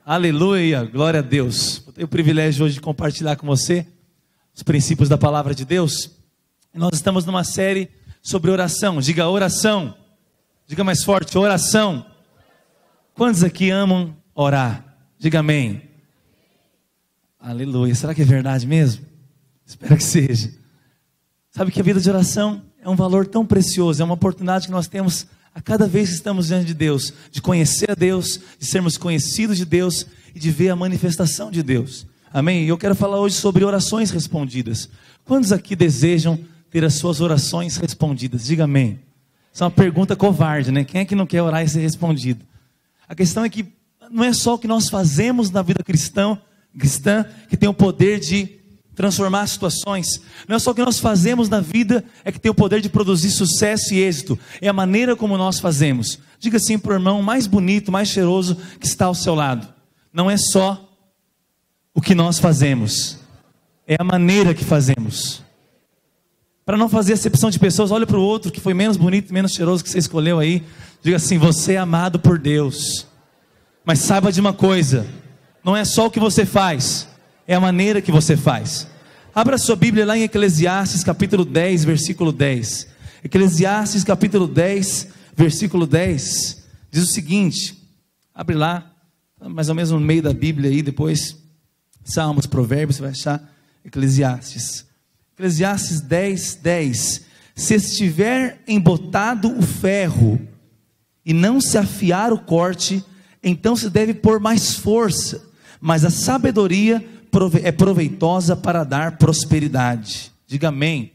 Aleluia, glória a Deus. Eu tenho o privilégio hoje de compartilhar com você os princípios da palavra de Deus. Nós estamos numa série sobre oração. Diga oração. Diga mais forte, oração. Quantos aqui amam orar? Diga amém. Aleluia. Será que é verdade mesmo? Espero que seja. Sabe que a vida de oração é um valor tão precioso, é uma oportunidade que nós temos a cada vez que estamos diante de Deus, de conhecer a Deus, de sermos conhecidos de Deus e de ver a manifestação de Deus. Amém? E eu quero falar hoje sobre orações respondidas. Quantos aqui desejam ter as suas orações respondidas? Diga amém. Isso é uma pergunta covarde, né? Quem é que não quer orar e ser respondido? A questão é que não é só o que nós fazemos na vida cristã que tem o poder de transformar situações. Não é só o que nós fazemos na vida é que tem o poder de produzir sucesso e êxito. É a maneira como nós fazemos. Diga assim para o irmão mais bonito, mais cheiroso que está ao seu lado: não é só o que nós fazemos, é a maneira que fazemos. Para não fazer acepção de pessoas, olhe para o outro que foi menos bonito, menos cheiroso que você escolheu aí. Diga assim: você é amado por Deus. Mas saiba de uma coisa: não é só o que você faz, é a maneira que você faz. Abra sua Bíblia lá em Eclesiastes capítulo 10, versículo 10. Eclesiastes capítulo 10, versículo 10. Diz o seguinte, abre lá, mais ou menos no meio da Bíblia aí, depois Salmos, Provérbios, você vai achar Eclesiastes. Eclesiastes 10, 10. Se estiver embotado o ferro e não se afiar o corte, então se deve pôr mais força, mas a sabedoria é proveitosa para dar prosperidade. Diga amém.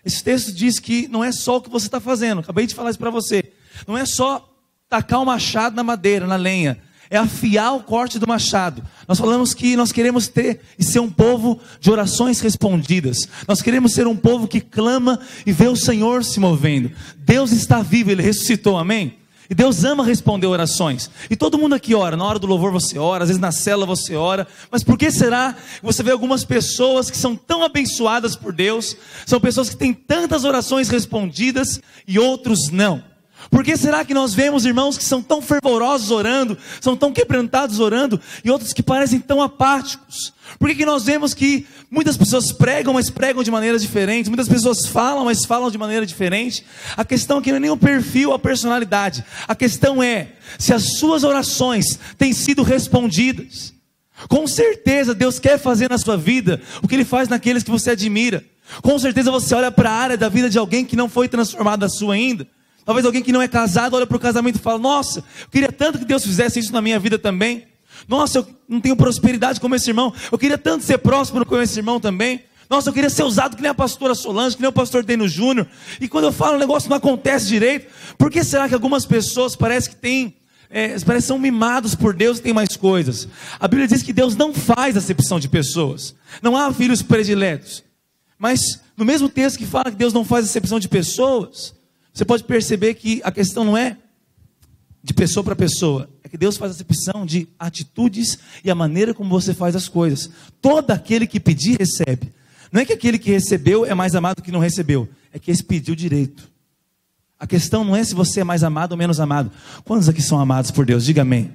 Esse texto diz que não é só o que você está fazendo. Acabei de falar isso para você. Não é só tacar o machado na madeira, na lenha. É afiar o corte do machado. Nós falamos que nós queremos ter e ser um povo de orações respondidas. Nós queremos ser um povo que clama e vê o Senhor se movendo. Deus está vivo, Ele ressuscitou, amém? E Deus ama responder orações. E todo mundo aqui ora. Na hora do louvor você ora, às vezes na célula você ora. Mas por que será que você vê algumas pessoas que são tão abençoadas por Deus, são pessoas que têm tantas orações respondidas e outros não? Por que será que nós vemos irmãos que são tão fervorosos orando, são tão quebrantados orando, e outros que parecem tão apáticos? Por que nós vemos que muitas pessoas pregam, mas pregam de maneiras diferentes, muitas pessoas falam, mas falam de maneira diferente? A questão aqui não é nem o perfil, a personalidade. A questão é se as suas orações têm sido respondidas. Com certeza Deus quer fazer na sua vida o que Ele faz naqueles que você admira. Com certeza você olha para a área da vida de alguém que não foi transformada a sua ainda. Talvez alguém que não é casado olha para o casamento e fala: nossa, eu queria tanto que Deus fizesse isso na minha vida também. Nossa, eu não tenho prosperidade como esse irmão. Eu queria tanto ser próspero como esse irmão também. Nossa, eu queria ser usado que nem a pastora Solange, que nem o pastor Deno Júnior. E quando eu falo, o negócio não acontece direito. Por que será que algumas pessoas parece que são mimados por Deus e tem mais coisas? A Bíblia diz que Deus não faz acepção de pessoas. Não há filhos prediletos. Mas no mesmo texto que fala que Deus não faz acepção de pessoas, você pode perceber que a questão não é de pessoa para pessoa, é que Deus faz acepção de atitudes e a maneira como você faz as coisas. Todo aquele que pedir, recebe. Não é que aquele que recebeu é mais amado que não recebeu, é que esse pediu direito. A questão não é se você é mais amado ou menos amado. Quantos aqui são amados por Deus? Diga amém.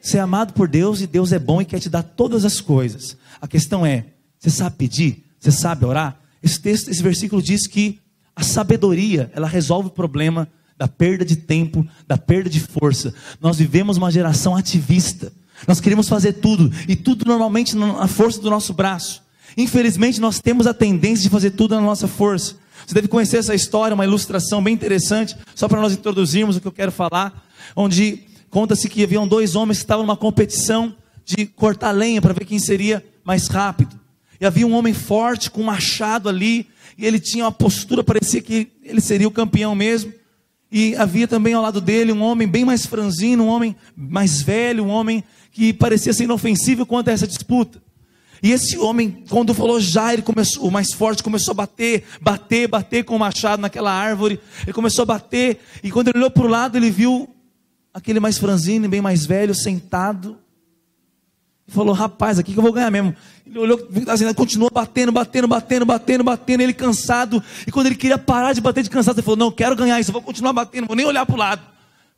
Você é amado por Deus e Deus é bom e quer te dar todas as coisas. A questão é, você sabe pedir? Você sabe orar? Esse versículo diz que a sabedoria, ela resolve o problema da perda de tempo, da perda de força. Nós vivemos uma geração ativista. Nós queremos fazer tudo, e tudo normalmente na força do nosso braço. Infelizmente nós temos a tendência de fazer tudo na nossa força. Você deve conhecer essa história, uma ilustração bem interessante, só para nós introduzirmos o que eu quero falar, onde conta-se que haviam dois homens que estavam numa competição de cortar lenha para ver quem seria mais rápido. E havia um homem forte com um machado ali, e ele tinha uma postura, parecia que ele seria o campeão mesmo. E havia também ao lado dele um homem bem mais franzino, um homem mais velho, um homem que parecia ser inofensivo quanto a essa disputa. E esse homem, quando falou já, o mais forte começou a bater com o machado naquela árvore. Ele começou a bater, e quando ele olhou para o lado, ele viu aquele mais franzino e bem mais velho sentado. E falou: rapaz, aqui que eu vou ganhar mesmo. Ele olhou, assim, continuou batendo, ele cansado. E quando ele queria parar de bater de cansado, ele falou: não, quero ganhar isso, eu vou continuar batendo, não vou nem olhar para o lado.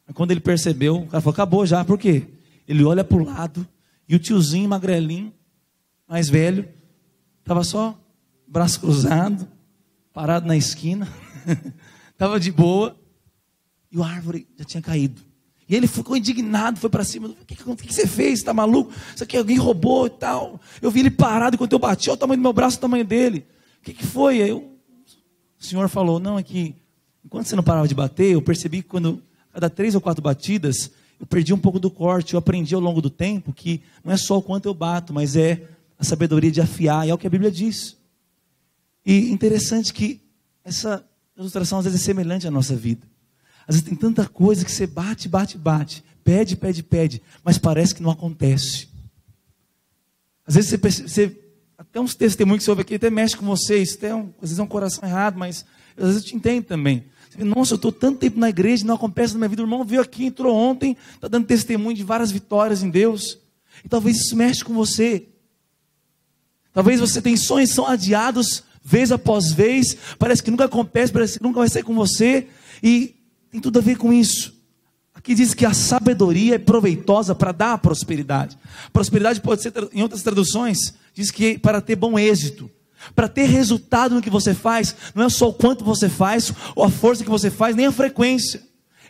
Mas quando ele percebeu, o cara falou: acabou já. Por quê? Ele olha para o lado E o tiozinho, magrelinho, mais velho, estava só braço cruzado, parado na esquina, estava de boa, e a árvore já tinha caído. E ele ficou indignado, foi para cima. O que você fez? Está maluco? Isso aqui alguém roubou e tal. Eu vi ele parado enquanto eu bati. Olha o tamanho do meu braço, o tamanho dele. O que foi? Aí o senhor falou, não, é que enquanto você não parava de bater, eu percebi que cada 3 ou 4 batidas, eu perdi um pouco do corte. Eu aprendi ao longo do tempo que não é só o quanto eu bato, mas é a sabedoria de afiar. E é o que a Bíblia diz. E interessante que essa ilustração às vezes é semelhante à nossa vida. Às vezes tem tanta coisa que você bate, pede, mas parece que não acontece. Às vezes você até uns testemunhos que você ouve aqui, até mexe com você, isso até às vezes é um coração errado, mas às vezes eu te entendo também. Você fala, nossa, eu estou tanto tempo na igreja e não acontece na minha vida. O irmão veio aqui, entrou ontem, está dando testemunho de várias vitórias em Deus. E talvez isso mexe com você. Talvez você tenha sonhos que são adiados vez após vez, parece que nunca acontece, parece que nunca vai sair com você, e tem tudo a ver com isso. Aqui diz que a sabedoria é proveitosa para dar a prosperidade. Prosperidade pode ser, em outras traduções, diz que para ter bom êxito, para ter resultado no que você faz, não é só o quanto você faz, ou a força que você faz, nem a frequência,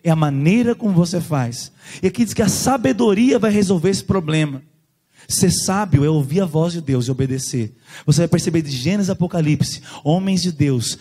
é a maneira como você faz. E aqui diz que a sabedoria vai resolver esse problema. Ser sábio é ouvir a voz de Deus e obedecer. Você vai perceber de Gênesis a Apocalipse, homens de Deus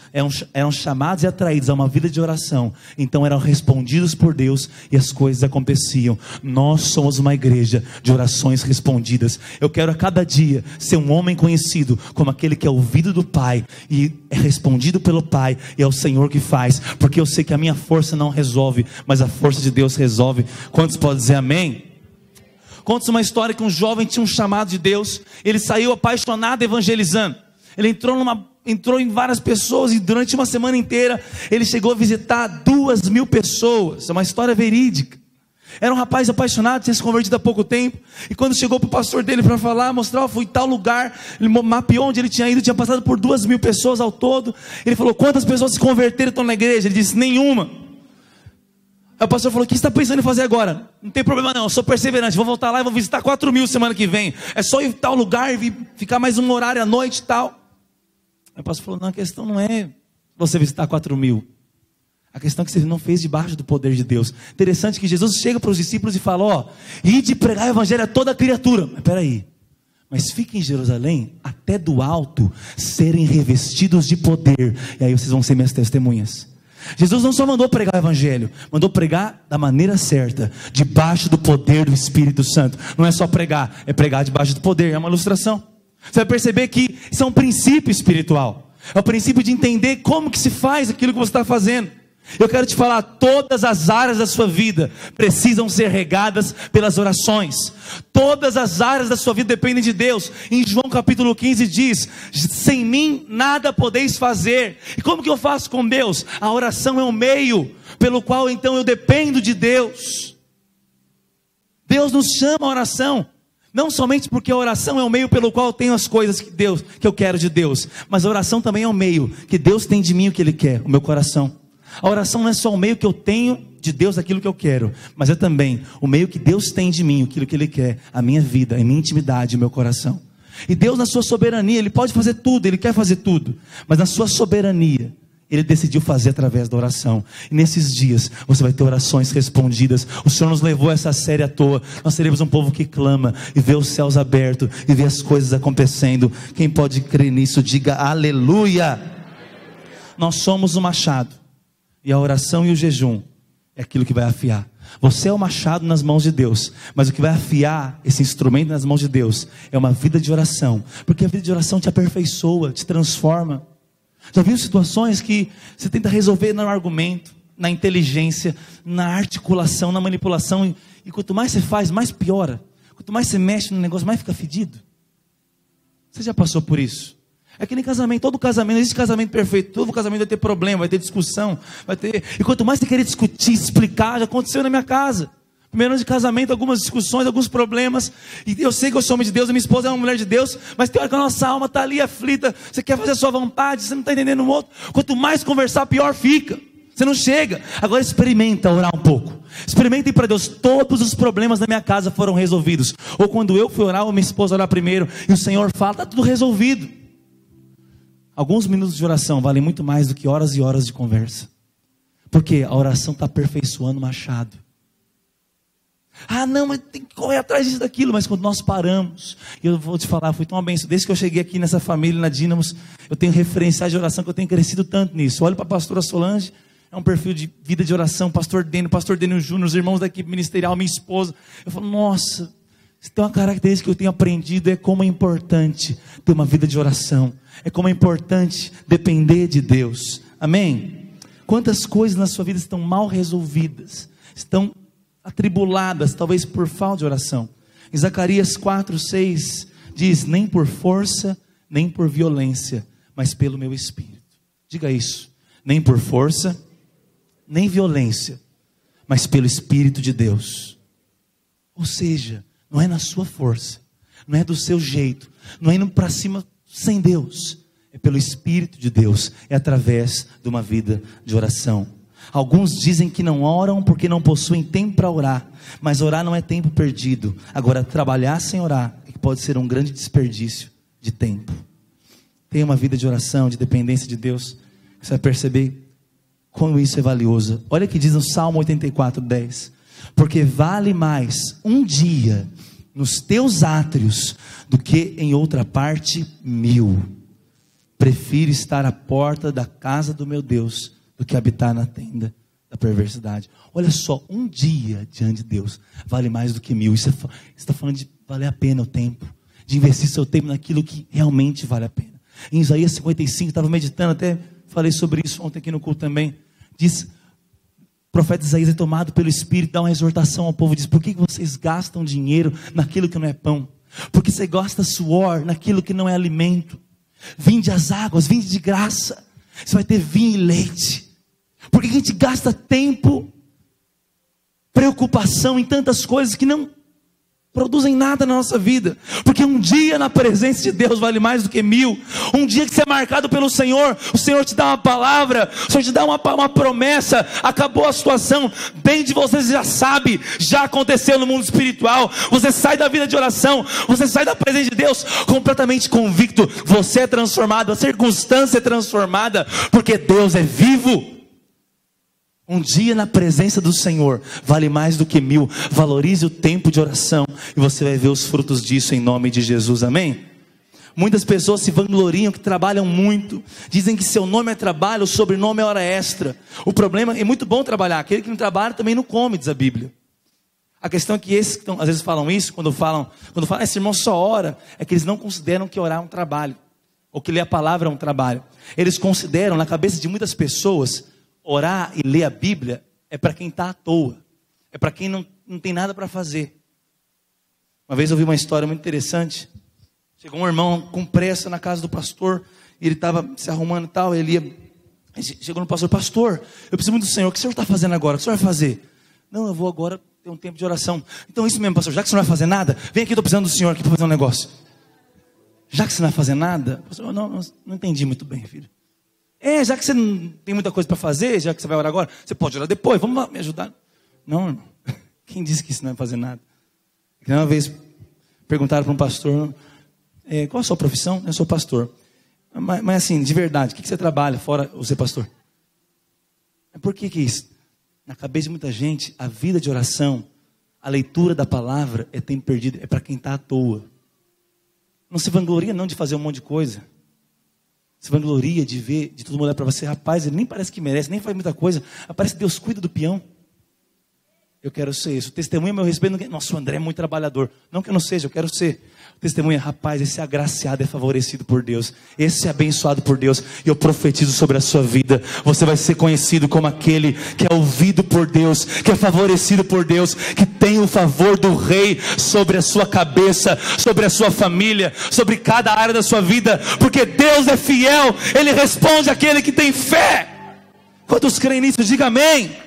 eram chamados e atraídos a uma vida de oração, então eram respondidos por Deus e as coisas aconteciam. Nós somos uma igreja de orações respondidas. Eu quero a cada dia ser um homem conhecido como aquele que é ouvido do Pai e é respondido pelo Pai, e é o Senhor que faz, porque eu sei que a minha força não resolve, mas a força de Deus resolve. Quantos podem dizer amém? Conta uma história que um jovem tinha um chamado de Deus. Ele saiu apaixonado evangelizando. Ele entrou em várias pessoas, e durante uma semana inteira ele chegou a visitar 2.000 pessoas. É uma história verídica. Era um rapaz apaixonado, tinha se convertido há pouco tempo. E quando chegou para o pastor dele para falar, mostrar, fui em tal lugar, ele mapeou onde ele tinha ido, tinha passado por 2.000 pessoas ao todo. Ele falou, quantas pessoas se converteram e estão na igreja? Ele disse, nenhuma. Aí o pastor falou, o que você está pensando em fazer agora? Não tem problema não, eu sou perseverante, vou voltar lá e vou visitar 4.000 semana que vem. É só ir em tal lugar e ficar mais um horário à noite e tal. Aí o pastor falou, não, a questão não é você visitar 4.000. A questão é que você não fez debaixo do poder de Deus. Interessante que Jesus chega para os discípulos e fala, ide pregar o evangelho a toda criatura. Mas peraí, mas fiquem em Jerusalém até do alto serem revestidos de poder. E aí vocês vão ser minhas testemunhas. Jesus não só mandou pregar o evangelho, mandou pregar da maneira certa, debaixo do poder do Espírito Santo. Não é só pregar, é pregar debaixo do poder. É uma ilustração. Você vai perceber que isso é um princípio espiritual. É o princípio de entender como que se faz aquilo que você está fazendo. Eu quero te falar, todas as áreas da sua vida precisam ser regadas pelas orações. Todas as áreas da sua vida dependem de Deus. Em João capítulo 15 diz, sem mim nada podeis fazer. E como que eu faço com Deus? A oração é um meio pelo qual então eu dependo de Deus. Deus nos chama a oração, não somente porque a oração é o meio pelo qual eu tenho as coisas que eu quero de Deus, mas a oração também é o meio que Deus tem de mim o que Ele quer, o meu coração. A oração não é só o meio que eu tenho de Deus aquilo que eu quero, mas é também o meio que Deus tem de mim aquilo que Ele quer, a minha vida, a minha intimidade, o meu coração. E Deus na sua soberania, Ele pode fazer tudo, Ele quer fazer tudo, mas na sua soberania Ele decidiu fazer através da oração. E nesses dias você vai ter orações respondidas. O Senhor nos levou a essa série à toa. Nós seremos um povo que clama e vê os céus abertos e vê as coisas acontecendo. Quem pode crer nisso, diga aleluia. Nós somos o machado, e a oração e o jejum é aquilo que vai afiar. Você é o machado nas mãos de Deus, mas o que vai afiar esse instrumento nas mãos de Deus é uma vida de oração, porque a vida de oração te aperfeiçoa, te transforma. Já viu situações que você tenta resolver no argumento, na inteligência, na articulação, na manipulação, e quanto mais você faz, mais piora. Quanto mais você mexe no negócio, mais fica fedido. Você já passou por isso? É que nem casamento, todo casamento, não existe casamento perfeito, todo casamento vai ter problema, vai ter discussão, e quanto mais você querer discutir, explicar, já aconteceu na minha casa. Primeiro ano de casamento, algumas discussões, alguns problemas, e eu sei que eu sou homem de Deus, a minha esposa é uma mulher de Deus, mas tem hora que a nossa alma está ali aflita, você quer fazer a sua vontade, você não está entendendo o outro, quanto mais conversar, pior fica. Você não chega. Agora experimenta orar um pouco. Experimenta ir para Deus. Todos os problemas da minha casa foram resolvidos. Ou quando eu fui orar, ou minha esposa orar primeiro, e o Senhor fala, está tudo resolvido. Alguns minutos de oração valem muito mais do que horas e horas de conversa. Porque a oração está aperfeiçoando o machado. Ah, não, mas tem que correr atrás disso, daquilo. Mas quando nós paramos, e eu vou te falar, foi tão abençoado. Desde que eu cheguei aqui nessa família, na Dínamos, eu tenho referenciais de oração, que eu tenho crescido tanto nisso. Olho para a pastora Solange, é um perfil de vida de oração. Pastor Dênio Júnior, os irmãos da equipe ministerial, minha esposa. Eu falo, nossa, se tem uma característica que eu tenho aprendido, é como é importante ter uma vida de oração. É como é importante depender de Deus. Amém? Quantas coisas na sua vida estão mal resolvidas, estão atribuladas, talvez por falta de oração. Em Zacarias 4:6 diz, nem por força, nem por violência, mas pelo meu Espírito. Diga isso, nem por força, nem violência, mas pelo Espírito de Deus. Ou seja, não é na sua força, não é do seu jeito, não é indo para cima sem Deus, é pelo Espírito de Deus, é através de uma vida de oração. Alguns dizem que não oram porque não possuem tempo para orar, mas orar não é tempo perdido. Agora, trabalhar sem orar é que pode ser um grande desperdício de tempo. Tenha uma vida de oração, de dependência de Deus, você vai perceber como isso é valioso. Olha o que diz no Salmo 84:10, porque vale mais um dia nos teus átrios do que em outra parte 1000. Prefiro estar à porta da casa do meu Deus do que habitar na tenda da perversidade. Olha só, um dia diante de Deus vale mais do que 1000. Isso está falando de valer a pena o tempo, de investir seu tempo naquilo que realmente vale a pena. Em Isaías 55, estava meditando, até falei sobre isso ontem aqui no culto também. Diz, o profeta Isaías é tomado pelo Espírito, dá uma exortação ao povo, diz, por que vocês gastam dinheiro naquilo que não é pão? Porque você gasta suor naquilo que não é alimento. Vinde as águas, vinde de graça, você vai ter vinho e leite. Por que a gente gasta tempo, preocupação em tantas coisas que não produzem nada na nossa vida? Porque um dia na presença de Deus vale mais do que 1000. Um dia que você é marcado pelo Senhor, o Senhor te dá uma palavra, o Senhor te dá uma promessa, acabou a situação, dentro de você já sabe, já aconteceu no mundo espiritual. Você sai da vida de oração, você sai da presença de Deus completamente convicto, você é transformado, a circunstância é transformada, porque Deus é vivo. Um dia na presença do Senhor vale mais do que 1000. Valorize o tempo de oração e você vai ver os frutos disso em nome de Jesus, amém? Muitas pessoas se vangloriam que trabalham muito, dizem que seu nome é trabalho, o sobrenome é hora extra. O problema é muito bom trabalhar, aquele que não trabalha também não come, diz a Bíblia. A questão é que esses que às vezes falam isso, quando falam, esse irmão só ora, é que eles não consideram que orar é um trabalho, ou que ler a palavra é um trabalho. Eles consideram, na cabeça de muitas pessoas, orar e ler a Bíblia é para quem está à toa, é para quem não tem nada para fazer. Uma vez eu vi uma história muito interessante. Chegou um irmão com pressa na casa do pastor, e ele estava se arrumando e tal, chegou no pastor, pastor, eu preciso muito do Senhor, o que o senhor está fazendo agora? O que o senhor vai fazer? Não, eu vou agora ter um tempo de oração. Então isso mesmo, pastor, já que você não vai fazer nada, vem aqui, estou precisando do Senhor aqui para fazer um negócio. Já que você não vai fazer nada? Pastor, não entendi muito bem, filho. Já que você não tem muita coisa para fazer, já que você vai orar agora, você pode orar depois, vamos lá me ajudar. Não, irmão, quem disse que isso não vai fazer nada? Uma vez perguntaram para um pastor, qual a sua profissão? Eu sou pastor. Mas assim, de verdade, o que você trabalha fora o ser pastor? Por que isso? Na cabeça de muita gente, a vida de oração, a leitura da palavra é tempo perdido, é para quem está à toa. Não se vangloria não de fazer um monte de coisa. Se vangloria de ver, de todo mundo olhar para você, rapaz, ele nem parece que merece, nem faz muita coisa, parece que Deus cuida do peão. Eu quero ser isso. O testemunho, meu respeito, nossa, o André é muito trabalhador. Não que eu não seja, eu quero ser. O testemunho, rapaz, esse é agraciado, é favorecido por Deus. Esse é abençoado por Deus. E eu profetizo sobre a sua vida. Você vai ser conhecido como aquele que é ouvido por Deus, que é favorecido por Deus, que tem o favor do rei sobre a sua cabeça, sobre a sua família, sobre cada área da sua vida. Porque Deus é fiel, Ele responde àquele que tem fé. Quantos creem nisso? Diga amém.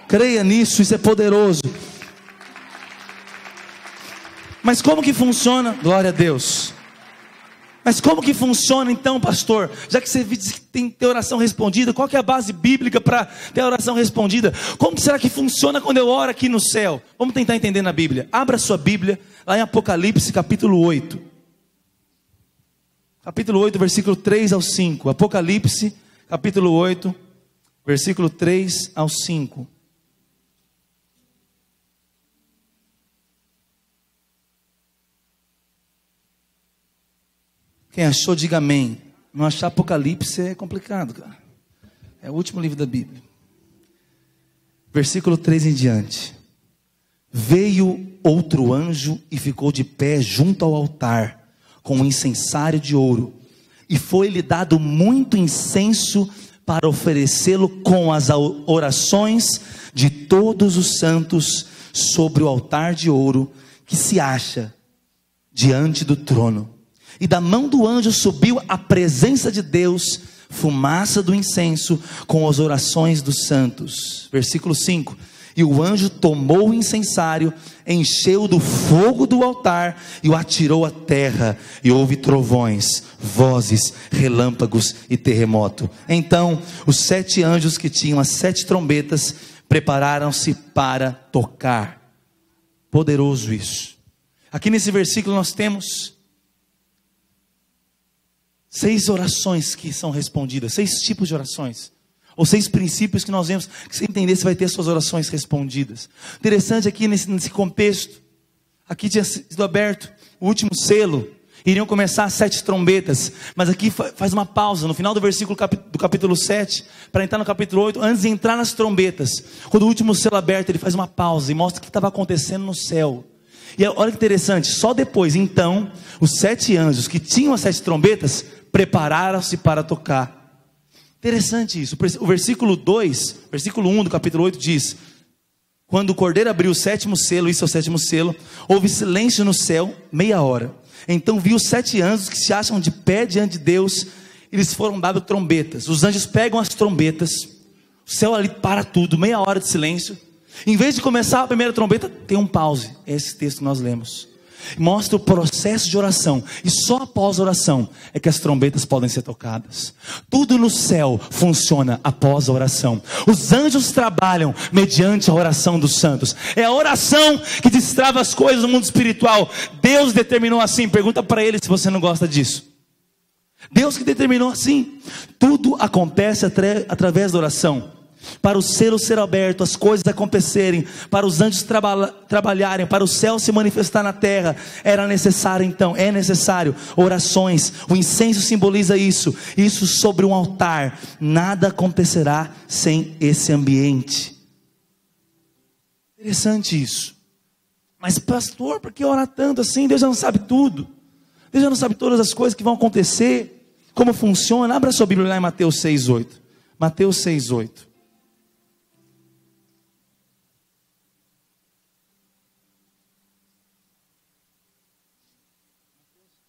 Creia nisso, isso é poderoso. Mas como que funciona? Glória a Deus. Mas como que funciona então, pastor? Já que você diz que tem que ter oração respondida, qual que é a base bíblica para ter a oração respondida? Como será que funciona quando eu oro aqui no céu? Vamos tentar entender na Bíblia. Abra sua Bíblia, lá em Apocalipse capítulo 8. Capítulo 8, versículo 3 ao 5. Apocalipse, capítulo 8, versículo 3 ao 5. Quem achou, diga amém. Não achar Apocalipse é complicado, cara. É o último livro da Bíblia. Versículo 3 em diante. Veio outro anjo e ficou de pé junto ao altar, com um incensário de ouro. E foi-lhe dado muito incenso para oferecê-lo com as orações de todos os santos sobre o altar de ouro que se acha diante do trono. E da mão do anjo subiu à presença de Deus fumaça do incenso com as orações dos santos. Versículo 5. E o anjo tomou o incensário, encheu do fogo do altar e o atirou à terra. E houve trovões, vozes, relâmpagos e terremoto. Então os 7 anjos que tinham as 7 trombetas prepararam-se para tocar. Poderoso isso. Aqui nesse versículo nós temos 6 orações que são respondidas, 6 tipos de orações, ou 6 princípios que nós vemos, que você entender, você vai ter suas orações respondidas. Interessante aqui nesse contexto, aqui tinha sido aberto o último selo, iriam começar 7 trombetas, mas aqui faz uma pausa, no final do versículo do capítulo 7, para entrar no capítulo 8, antes de entrar nas trombetas, quando o último selo aberto, ele faz uma pausa, e mostra o que estava acontecendo no céu. E olha que interessante, só depois, então, os 7 anjos que tinham as 7 trombetas, prepararam-se para tocar. Interessante isso. O versículo 2, versículo 1 do capítulo 8 diz: quando o cordeiro abriu o 7º selo, isso é o 7º selo, houve silêncio no céu, meia hora. Então vi os 7 anjos que se acham de pé diante de Deus, eles foram dados trombetas. Os anjos pegam as trombetas, o céu ali para tudo, meia hora de silêncio. Em vez de começar a primeira trombeta, tem um pause. É esse texto que nós lemos. Mostra o processo de oração, e só após a oração é que as trombetas podem ser tocadas. Tudo no céu funciona após a oração. Os anjos trabalham mediante a oração dos santos. É a oração que destrava as coisas no mundo espiritual. Deus determinou assim. Pergunta para ele se você não gosta disso. Deus que determinou assim. Tudo acontece através da oração. Para o selo ser aberto, as coisas acontecerem, para os anjos trabalharem, para o céu se manifestar na terra, é necessário orações. O incenso simboliza isso sobre um altar. Nada acontecerá sem esse ambiente. Interessante isso. Mas pastor, por que orar tanto assim? Deus já não sabe tudo. Deus já não sabe todas as coisas que vão acontecer, como funciona. Abra sua Bíblia lá em Mateus 6:8. Mateus 6:8.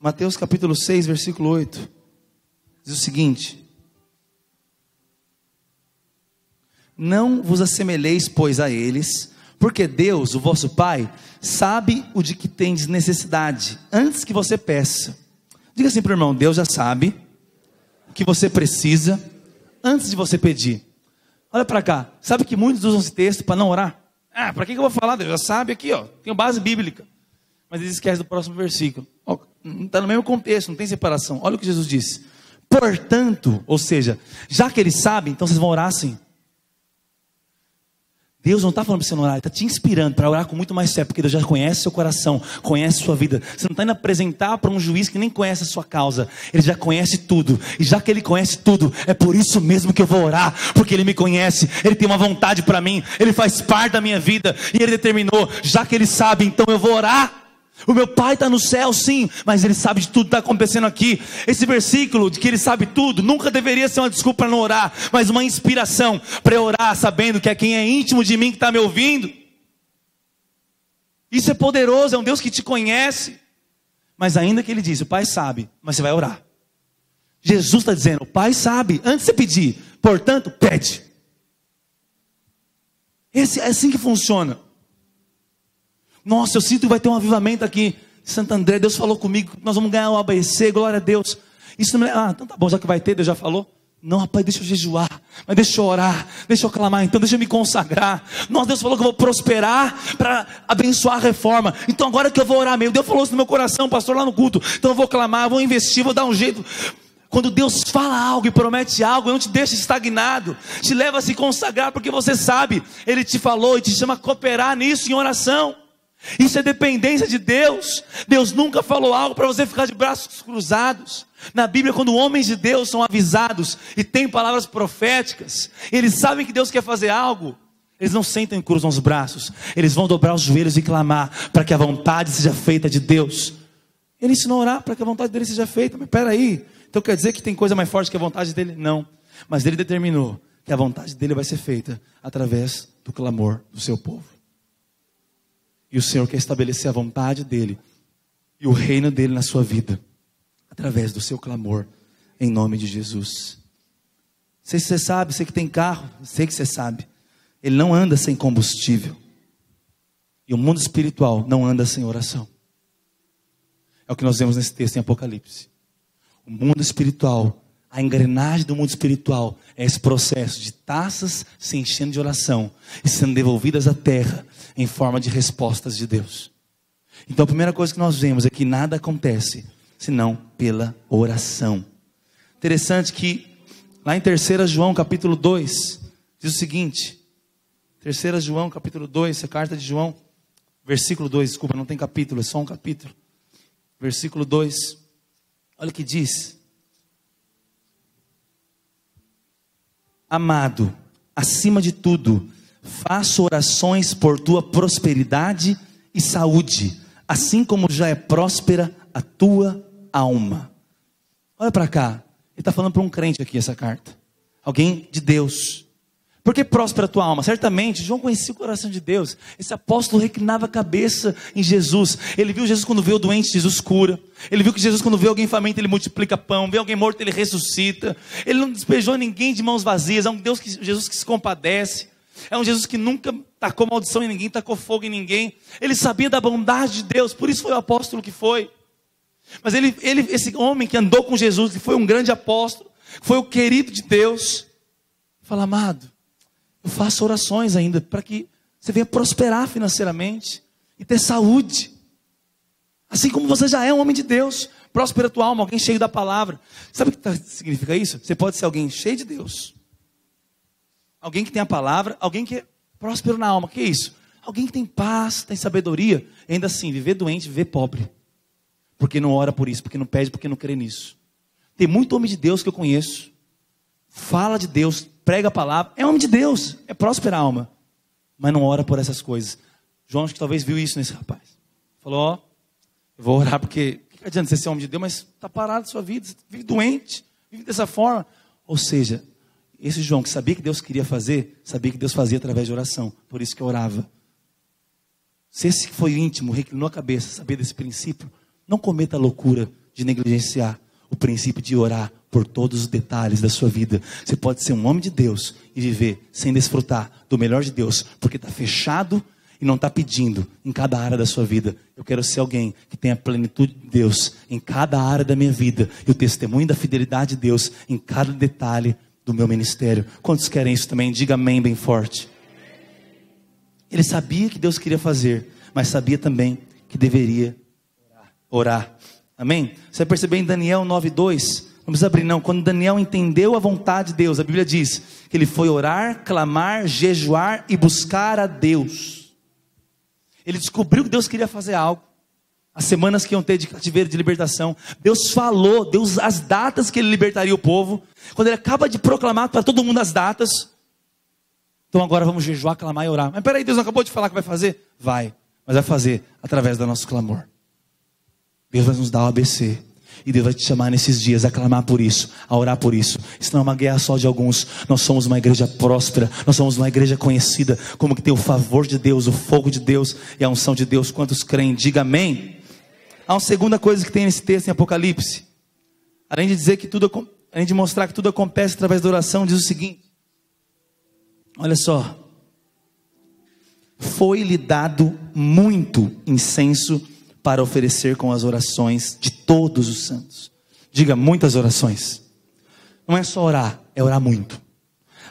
Mateus capítulo 6, versículo 8, diz o seguinte: não vos assemelheis, pois, a eles, porque Deus, o vosso Pai, sabe o de que tendes necessidade, antes que você peça. Diga assim para o irmão: Deus já sabe o que você precisa, antes de você pedir. Olha para cá, sabe que muitos usam esse texto para não orar? Para que eu vou falar? Deus já sabe aqui, tem base bíblica. Mas eles esquecem do próximo versículo. Está no mesmo contexto, não tem separação. Olha o que Jesus disse: portanto, ou seja, já que Ele sabe, então vocês vão orar assim. Deus não está falando para você não orar, Ele está te inspirando para orar com muito mais fé, porque Deus já conhece seu coração, conhece sua vida. Você não está indo apresentar para um juiz que nem conhece a sua causa. Ele já conhece tudo, e já que Ele conhece tudo, é por isso mesmo que eu vou orar, porque Ele me conhece, Ele tem uma vontade para mim, Ele faz parte da minha vida, e Ele determinou. Já que Ele sabe, então eu vou orar. O meu Pai está no céu, sim, mas Ele sabe de tudo que está acontecendo aqui. Esse versículo de que Ele sabe tudo nunca deveria ser uma desculpa para não orar, mas uma inspiração para eu orar, sabendo que é quem é íntimo de mim que está me ouvindo. Isso é poderoso, é um Deus que te conhece. Mas ainda que Ele diz: o Pai sabe, mas você vai orar. Jesus está dizendo: o Pai sabe, antes de você pedir, portanto, pede. É assim que funciona. Nossa, eu sinto que vai ter um avivamento aqui. Santo André, Deus falou comigo, nós vamos ganhar o ABC, glória a Deus. Isso não é, então tá bom, já que vai ter, Deus já falou. Não, rapaz, deixa eu jejuar, mas deixa eu orar, deixa eu clamar, então deixa eu me consagrar. Nossa, Deus falou que eu vou prosperar para abençoar a reforma. Então agora que eu vou orar mesmo, Deus falou isso no meu coração, pastor, lá no culto. Então eu vou clamar, vou investir, vou dar um jeito. Quando Deus fala algo e promete algo, não te deixa estagnado, te leva a se consagrar, porque você sabe, Ele te falou e te chama a cooperar nisso em oração. Isso é dependência de Deus. Deus nunca falou algo para você ficar de braços cruzados. Na Bíblia, quando homens de Deus são avisados e têm palavras proféticas, eles sabem que Deus quer fazer algo, eles não sentam e cruzam os braços, eles vão dobrar os joelhos e clamar para que a vontade seja feita de Deus. Ele ensinou a orar para que a vontade dele seja feita. Mas peraí, então quer dizer que tem coisa mais forte que a vontade dele? Não, mas ele determinou que a vontade dele vai ser feita através do clamor do seu povo. E o Senhor quer estabelecer a vontade dele e o reino dele na sua vida, através do seu clamor, em nome de Jesus. Sei se você sabe, sei que tem carro, sei que você sabe, ele não anda sem combustível. E o mundo espiritual não anda sem oração. É o que nós vemos nesse texto em Apocalipse. O mundo espiritual, a engrenagem do mundo espiritual é esse processo de taças se enchendo de oração e sendo devolvidas à terra em forma de respostas de Deus. Então a primeira coisa que nós vemos é que nada acontece senão pela oração. Interessante que lá em 3 João capítulo 2 diz o seguinte, 3 João capítulo 2, a carta de João, versículo 2, desculpa, não tem capítulo, é só um capítulo. Versículo 2, olha o que diz: amado, acima de tudo, faço orações por tua prosperidade e saúde, assim como já é próspera a tua alma. Olha para cá, ele está falando para um crente aqui essa carta, alguém de Deus. Por que próspera a tua alma? Certamente João conhecia o coração de Deus. Esse apóstolo reclinava a cabeça em Jesus. Ele viu Jesus quando vê o doente, Jesus cura. Ele viu que Jesus quando vê alguém faminto, ele multiplica pão. Vê alguém morto, ele ressuscita. Ele não despejou ninguém de mãos vazias. É um Jesus que se compadece. É um Jesus que nunca tacou maldição em ninguém, tacou fogo em ninguém. Ele sabia da bondade de Deus, por isso foi o apóstolo que foi. Mas esse homem que andou com Jesus, que foi um grande apóstolo, que foi o querido de Deus, fala: amado, eu faço orações ainda para que você venha prosperar financeiramente e ter saúde. Assim como você já é um homem de Deus, próspera a tua alma, alguém cheio da palavra. Sabe o que significa isso? Você pode ser alguém cheio de Deus, alguém que tem a palavra, alguém que é próspero na alma. O que é isso? Alguém que tem paz, tem sabedoria, e ainda assim, viver doente, viver pobre. Porque não ora por isso, porque não pede, porque não crê nisso. Tem muito homem de Deus que eu conheço, fala de Deus, prega a palavra, é homem de Deus, é próspera a alma, mas não ora por essas coisas. João acho que talvez viu isso nesse rapaz. Falou: ó, eu vou orar porque, que adianta você ser homem de Deus, mas está parado a sua vida, você vive doente, vive dessa forma. Ou seja, esse João que sabia que Deus queria fazer, sabia que Deus fazia através de oração, por isso que orava. Se esse que foi íntimo, reclinou a cabeça, sabia desse princípio, não cometa a loucura de negligenciar o princípio de orar por todos os detalhes da sua vida. Você pode ser um homem de Deus e viver sem desfrutar do melhor de Deus, porque está fechado e não está pedindo em cada área da sua vida. Eu quero ser alguém que tenha a plenitude de Deus em cada área da minha vida, e o testemunho da fidelidade de Deus em cada detalhe do meu ministério. Quantos querem isso também? Diga amém bem forte. Ele sabia que Deus queria fazer, mas sabia também que deveria orar. Amém? Você vai perceber em Daniel 9:2, vamos abrir não, quando Daniel entendeu a vontade de Deus, a Bíblia diz que ele foi orar, clamar, jejuar e buscar a Deus. Ele descobriu que Deus queria fazer algo. As semanas que iam ter de cativeiro, de libertação, Deus falou, Deus, as datas que ele libertaria o povo. Quando ele acaba de proclamar para todo mundo as datas, então agora vamos jejuar, clamar e orar. Mas peraí, Deus não acabou de falar que vai fazer? Vai, mas vai fazer através do nosso clamor. Deus vai nos dar o ABC, e Deus vai te chamar nesses dias a clamar por isso, a orar por isso. Isso não é uma guerra só de alguns. Nós somos uma igreja próspera, nós somos uma igreja conhecida como que tem o favor de Deus, o fogo de Deus e a unção de Deus. Quantos creem? Diga amém. Há uma segunda coisa que tem nesse texto em Apocalipse, além de dizer que além de mostrar que tudo acontece através da oração, diz o seguinte: olha só, foi-lhe dado muito incenso para oferecer com as orações de todos os santos. Diga, muitas orações. Não é só orar, é orar muito.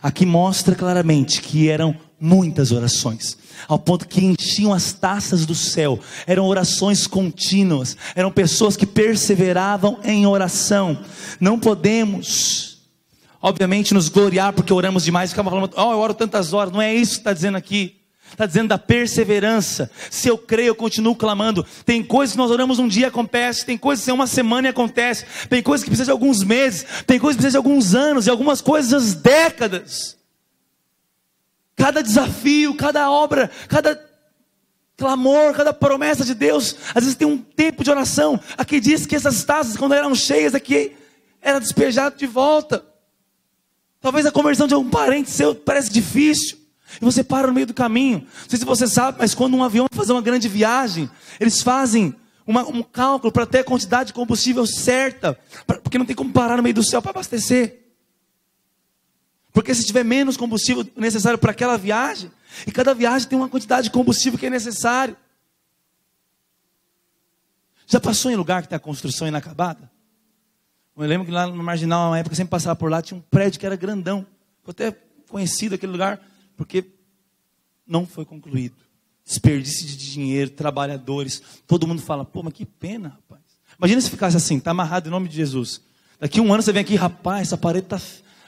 Aqui mostra claramente que eram muitas orações, ao ponto que enchiam as taças do céu. Eram orações contínuas, eram pessoas que perseveravam em oração. Não podemos, obviamente, nos gloriar porque oramos demais, ficamos falando, eu oro tantas horas. Não é isso que está dizendo aqui. Está dizendo da perseverança. Se eu creio, eu continuo clamando. Tem coisas que nós oramos um dia, acontece. Tem coisas que uma semana e acontece. Tem coisas que precisam de alguns meses. Tem coisas que precisam de alguns anos. E algumas coisas décadas. Cada desafio, cada obra, cada clamor, cada promessa de Deus, às vezes tem um tempo de oração. Aqui diz que essas taças, quando eram cheias, aqui era despejado de volta. Talvez a conversão de algum parente seu parece difícil, e você para no meio do caminho. Não sei se você sabe, mas quando um avião vai fazer uma grande viagem, eles fazem um cálculo para ter a quantidade de combustível certa, porque não tem como parar no meio do céu para abastecer. Porque se tiver menos combustível necessário para aquela viagem, e cada viagem tem uma quantidade de combustível que é necessário. Já passou em lugar que tem a construção inacabada? Eu lembro que lá no Marginal, na época, sempre passava por lá, tinha um prédio que era grandão. Ficou até conhecido aquele lugar, porque não foi concluído. Desperdício de dinheiro, trabalhadores. Todo mundo fala, pô, mas que pena, rapaz. Imagina se ficasse assim, está amarrado em nome de Jesus. Daqui a um ano você vem aqui, rapaz, essa parede está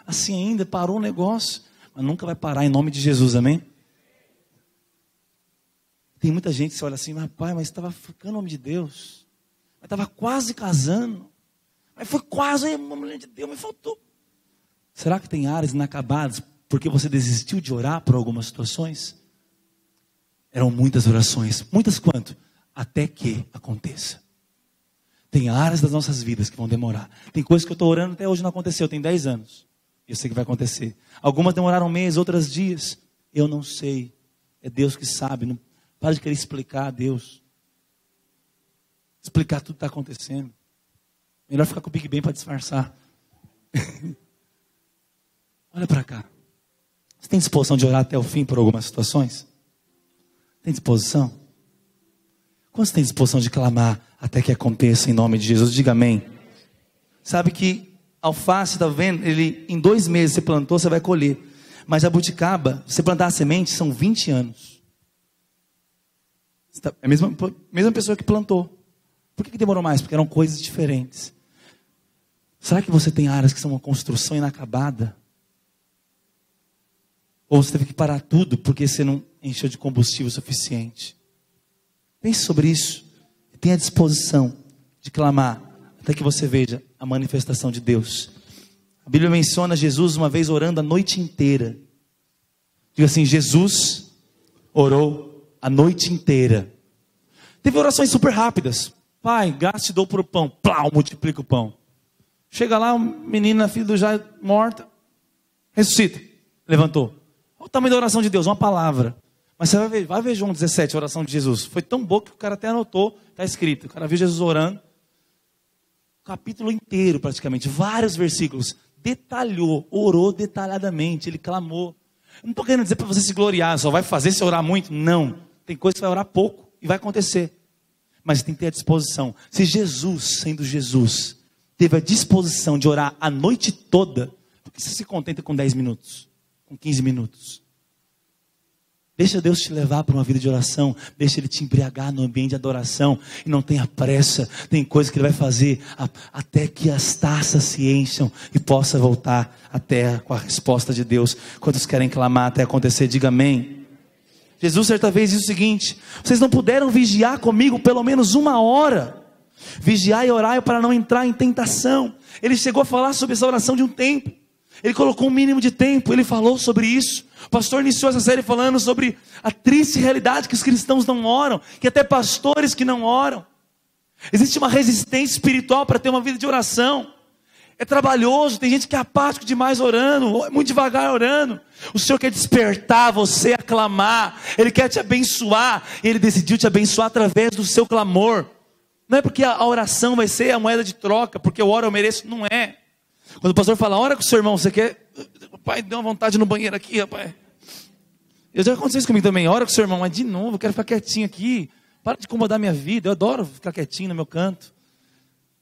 assim ainda, parou o negócio. Mas nunca vai parar em nome de Jesus, amém? Tem muita gente que você olha assim, rapaz, mas estava ficando em nome de Deus. Mas estava quase casando. Mas foi quase uma mulher de Deus, mas faltou. Será que tem áreas inacabadas porque você desistiu de orar por algumas situações? Eram muitas orações. Muitas quanto? Até que aconteça. Tem áreas das nossas vidas que vão demorar. Tem coisas que eu estou orando até hoje não aconteceu. Tem 10 anos. Eu sei que vai acontecer. Algumas demoraram um mês, outras dias. Eu não sei. É Deus que sabe. Não para de querer explicar a Deus. Explicar tudo que está acontecendo. Melhor ficar com o Big Bang para disfarçar. Olha para cá. Você tem disposição de orar até o fim por algumas situações? Tem disposição? Quando você tem disposição de clamar até que aconteça em nome de Jesus? Diga amém. Sabe que alface, está vendo? Ele, em 2 meses você plantou, você vai colher. Mas jabuticaba, você plantar a semente, são 20 anos. É a mesma pessoa que plantou. Por que demorou mais? Porque eram coisas diferentes. Será que você tem áreas que são uma construção inacabada? Ou você teve que parar tudo porque você não encheu de combustível suficiente? Pense sobre isso. Tenha disposição de clamar até que você veja a manifestação de Deus. A Bíblia menciona Jesus uma vez orando a noite inteira. Diga assim, Jesus orou a noite inteira. Teve orações super rápidas. Pai, graças te dou por o pão. Plau, multiplica o pão. Chega lá, uma menina, filha do Jairo, morta. Ressuscita. Levantou. Olha o tamanho da oração de Deus, uma palavra. Mas você vai ver João 17, a oração de Jesus. Foi tão boa que o cara até anotou, está escrito. O cara viu Jesus orando. O capítulo inteiro praticamente, vários versículos. Detalhou, orou detalhadamente, ele clamou. Eu não estou querendo dizer para você se gloriar, só vai fazer se orar muito. Não, tem coisa que você vai orar pouco e vai acontecer. Mas tem que ter a disposição. Se Jesus, sendo Jesus, teve a disposição de orar a noite toda, por que você se contenta com 10 minutos? Com 15 minutos? Deixa Deus te levar para uma vida de oração. Deixa Ele te embriagar no ambiente de adoração. E não tenha pressa. Tem coisas que Ele vai fazer até que as taças se encham e possa voltar à terra com a resposta de Deus. Quantos querem clamar até acontecer? Diga amém. Jesus certa vez disse o seguinte: vocês não puderam vigiar comigo pelo menos 1 hora? Vigiar e orar para não entrar em tentação. Ele chegou a falar sobre essa oração de um tempo. Ele colocou um mínimo de tempo. Ele falou sobre isso. O pastor iniciou essa série falando sobre a triste realidade que os cristãos não oram, que até pastores que não oram. Existe uma resistência espiritual para ter uma vida de oração. É trabalhoso, tem gente que é apático demais orando, muito devagar orando. O Senhor quer despertar você a clamar. Ele quer te abençoar. Ele decidiu te abençoar através do seu clamor. Não é porque a oração vai ser a moeda de troca, porque eu oro, eu mereço. Não é. Quando o pastor fala, ora com o seu irmão, você quer... Pai, deu uma vontade no banheiro aqui, rapaz. Já aconteceu isso comigo também. Ora com o seu irmão, mas de novo, eu quero ficar quietinho aqui. Para de incomodar minha vida. Eu adoro ficar quietinho no meu canto.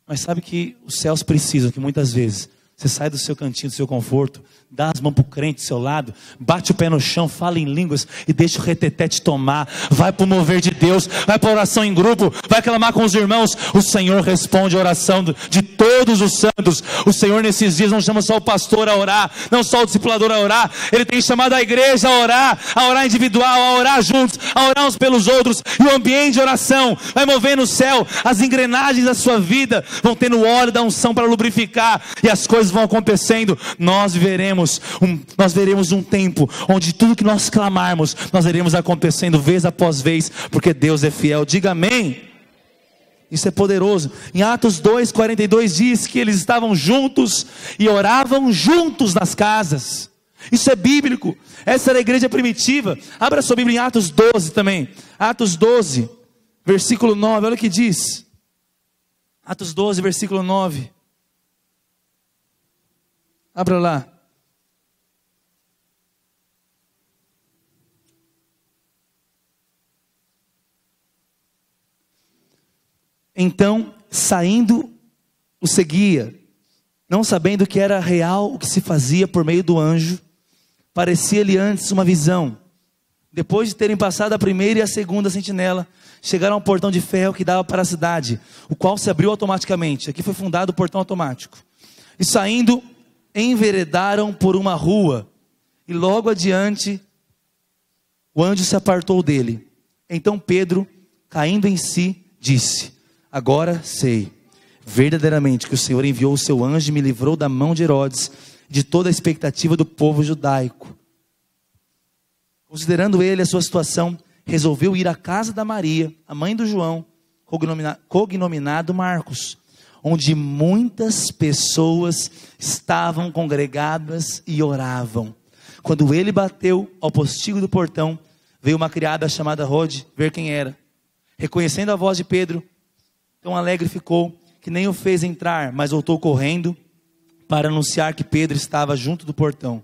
Mas sabe que os céus precisam que muitas vezes você sai do seu cantinho, do seu conforto, dá as mãos para o crente do seu lado, bate o pé no chão, fala em línguas e deixa o reteté te tomar. Vai para o mover de Deus, vai para a oração em grupo, vai clamar com os irmãos. O Senhor responde a oração de todos os santos. O Senhor nesses dias não chama só o pastor a orar, não só o discipulador a orar. Ele tem chamado a igreja a orar individual, a orar juntos, a orar uns pelos outros. E o ambiente de oração vai movendo o céu, as engrenagens da sua vida vão tendo óleo da unção para lubrificar, e as coisas vão acontecendo. Nós veremos um tempo onde tudo que nós clamarmos, nós veremos acontecendo vez após vez, porque Deus é fiel. Diga amém. Isso é poderoso. Em Atos 2:42 diz que eles estavam juntos e oravam juntos nas casas. Isso é bíblico. Essa era a igreja primitiva. Abra sua Bíblia em Atos 12 também. Atos 12, versículo 9. Olha o que diz. Atos 12, versículo 9. Abra lá. Então, saindo, o seguia, não sabendo que era real o que se fazia por meio do anjo. Parecia-lhe antes uma visão. Depois de terem passado a primeira e a segunda sentinela, chegaram ao portão de ferro que dava para a cidade, o qual se abriu automaticamente. Aqui foi fundado o portão automático. E saindo, enveredaram por uma rua, e logo adiante o anjo se apartou dele. Então Pedro, caindo em si, disse: agora sei verdadeiramente que o Senhor enviou o seu anjo e me livrou da mão de Herodes, de toda a expectativa do povo judaico. Considerando ele a sua situação, resolveu ir à casa da Maria, a mãe do João, cognominado Marcos, onde muitas pessoas estavam congregadas e oravam. Quando ele bateu ao postigo do portão, veio uma criada chamada Rode ver quem era. Reconhecendo a voz de Pedro, tão alegre ficou que nem o fez entrar, mas voltou correndo para anunciar que Pedro estava junto do portão.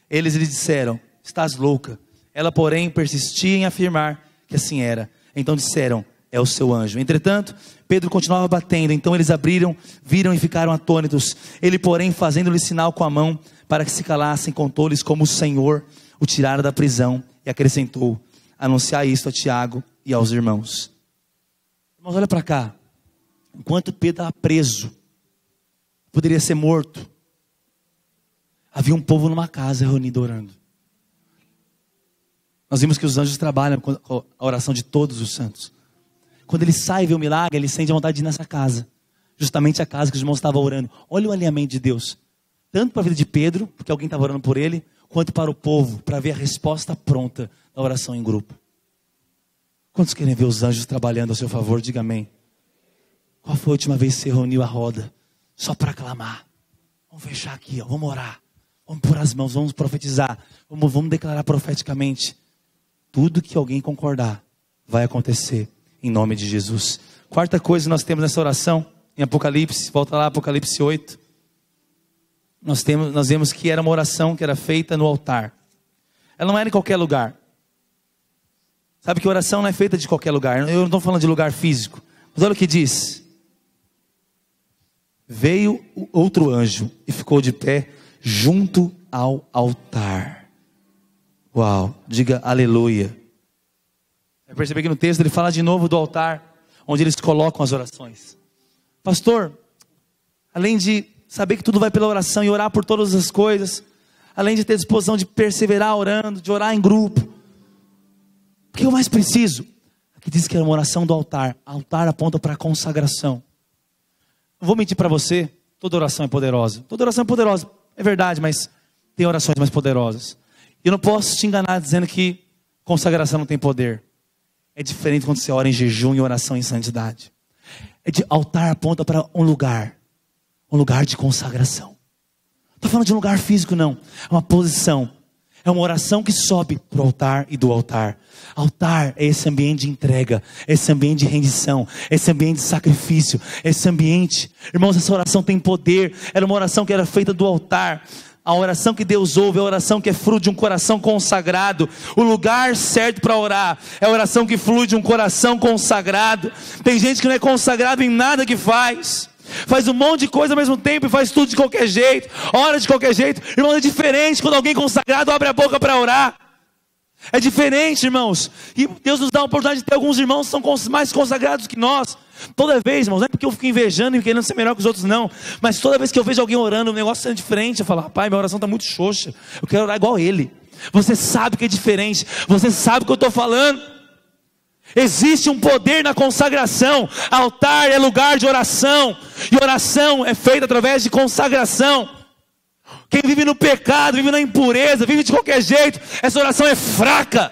Eles lhe disseram: estás louca. Ela, porém, persistia em afirmar que assim era. Então disseram: é o seu anjo. Entretanto, Pedro continuava batendo. Então eles abriram, viram e ficaram atônitos. Ele, porém, fazendo-lhe sinal com a mão para que se calassem, contou-lhes como o Senhor o tirara da prisão, e acrescentou: anunciai isto a Tiago e aos irmãos. Irmãos, olha para cá. Enquanto Pedro estava preso, poderia ser morto, havia um povo numa casa reunido orando. Nós vimos que os anjos trabalham com a oração de todos os santos. Quando ele sai e vê o milagre, ele sente a vontade de ir nessa casa, justamente a casa que os irmãos estavam orando. Olha o alinhamento de Deus, tanto para a vida de Pedro, porque alguém estava orando por ele, quanto para o povo, para ver a resposta pronta da oração em grupo. Quantos querem ver os anjos trabalhando a seu favor? Diga amém. Qual foi a última vez que você reuniu a roda só para clamar? Vamos fechar aqui, ó, vamos orar, vamos pôr as mãos, vamos profetizar, vamos declarar profeticamente. Tudo que alguém concordar vai acontecer em nome de Jesus. Quarta coisa que nós temos nessa oração, em Apocalipse, volta lá, Apocalipse 8. Nós vemos que era uma oração que era feita no altar. Ela não era em qualquer lugar. Sabe que oração não é feita de qualquer lugar. Eu não estou falando de lugar físico. Mas olha o que diz. Veio outro anjo e ficou de pé junto ao altar. Uau, diga aleluia. Vai perceber que no texto ele fala de novo do altar, onde eles colocam as orações. Pastor, além de saber que tudo vai pela oração e orar por todas as coisas, além de ter disposição de perseverar orando, de orar em grupo, o que eu mais preciso? Aqui diz que é uma oração do altar. Altar aponta para a consagração. Não vou mentir para você, toda oração é poderosa. Toda oração é poderosa, é verdade, mas tem orações mais poderosas. Eu não posso te enganar dizendo que consagração não tem poder. É diferente quando você ora em jejum e oração em santidade. Altar aponta para um lugar de consagração. Não estou falando de um lugar físico, não. É uma posição. É uma oração que sobe para o altar e do altar. Altar é esse ambiente de entrega, esse ambiente de rendição, esse ambiente de sacrifício, esse ambiente. Irmãos, essa oração tem poder. Era uma oração que era feita do altar. A oração que Deus ouve é a oração que é fruto de um coração consagrado. O lugar certo para orar é a oração que flui de um coração consagrado. Tem gente que não é consagrado em nada que faz um monte de coisa ao mesmo tempo e faz tudo de qualquer jeito, ora de qualquer jeito. Irmão, é diferente quando alguém consagrado abre a boca para orar. É diferente, irmãos. E Deus nos dá a oportunidade de ter alguns irmãos que são mais consagrados que nós. Toda vez, irmãos, não é porque eu fico invejando e querendo ser melhor que os outros, não. Mas toda vez que eu vejo alguém orando, o negócio sendo diferente, eu falo: rapaz, minha oração está muito xoxa, eu quero orar igual ele. Você sabe que é diferente, você sabe o que eu estou falando. Existe um poder na consagração. Altar é lugar de oração, e oração é feita através de consagração. Quem vive no pecado, vive na impureza, vive de qualquer jeito, essa oração é fraca.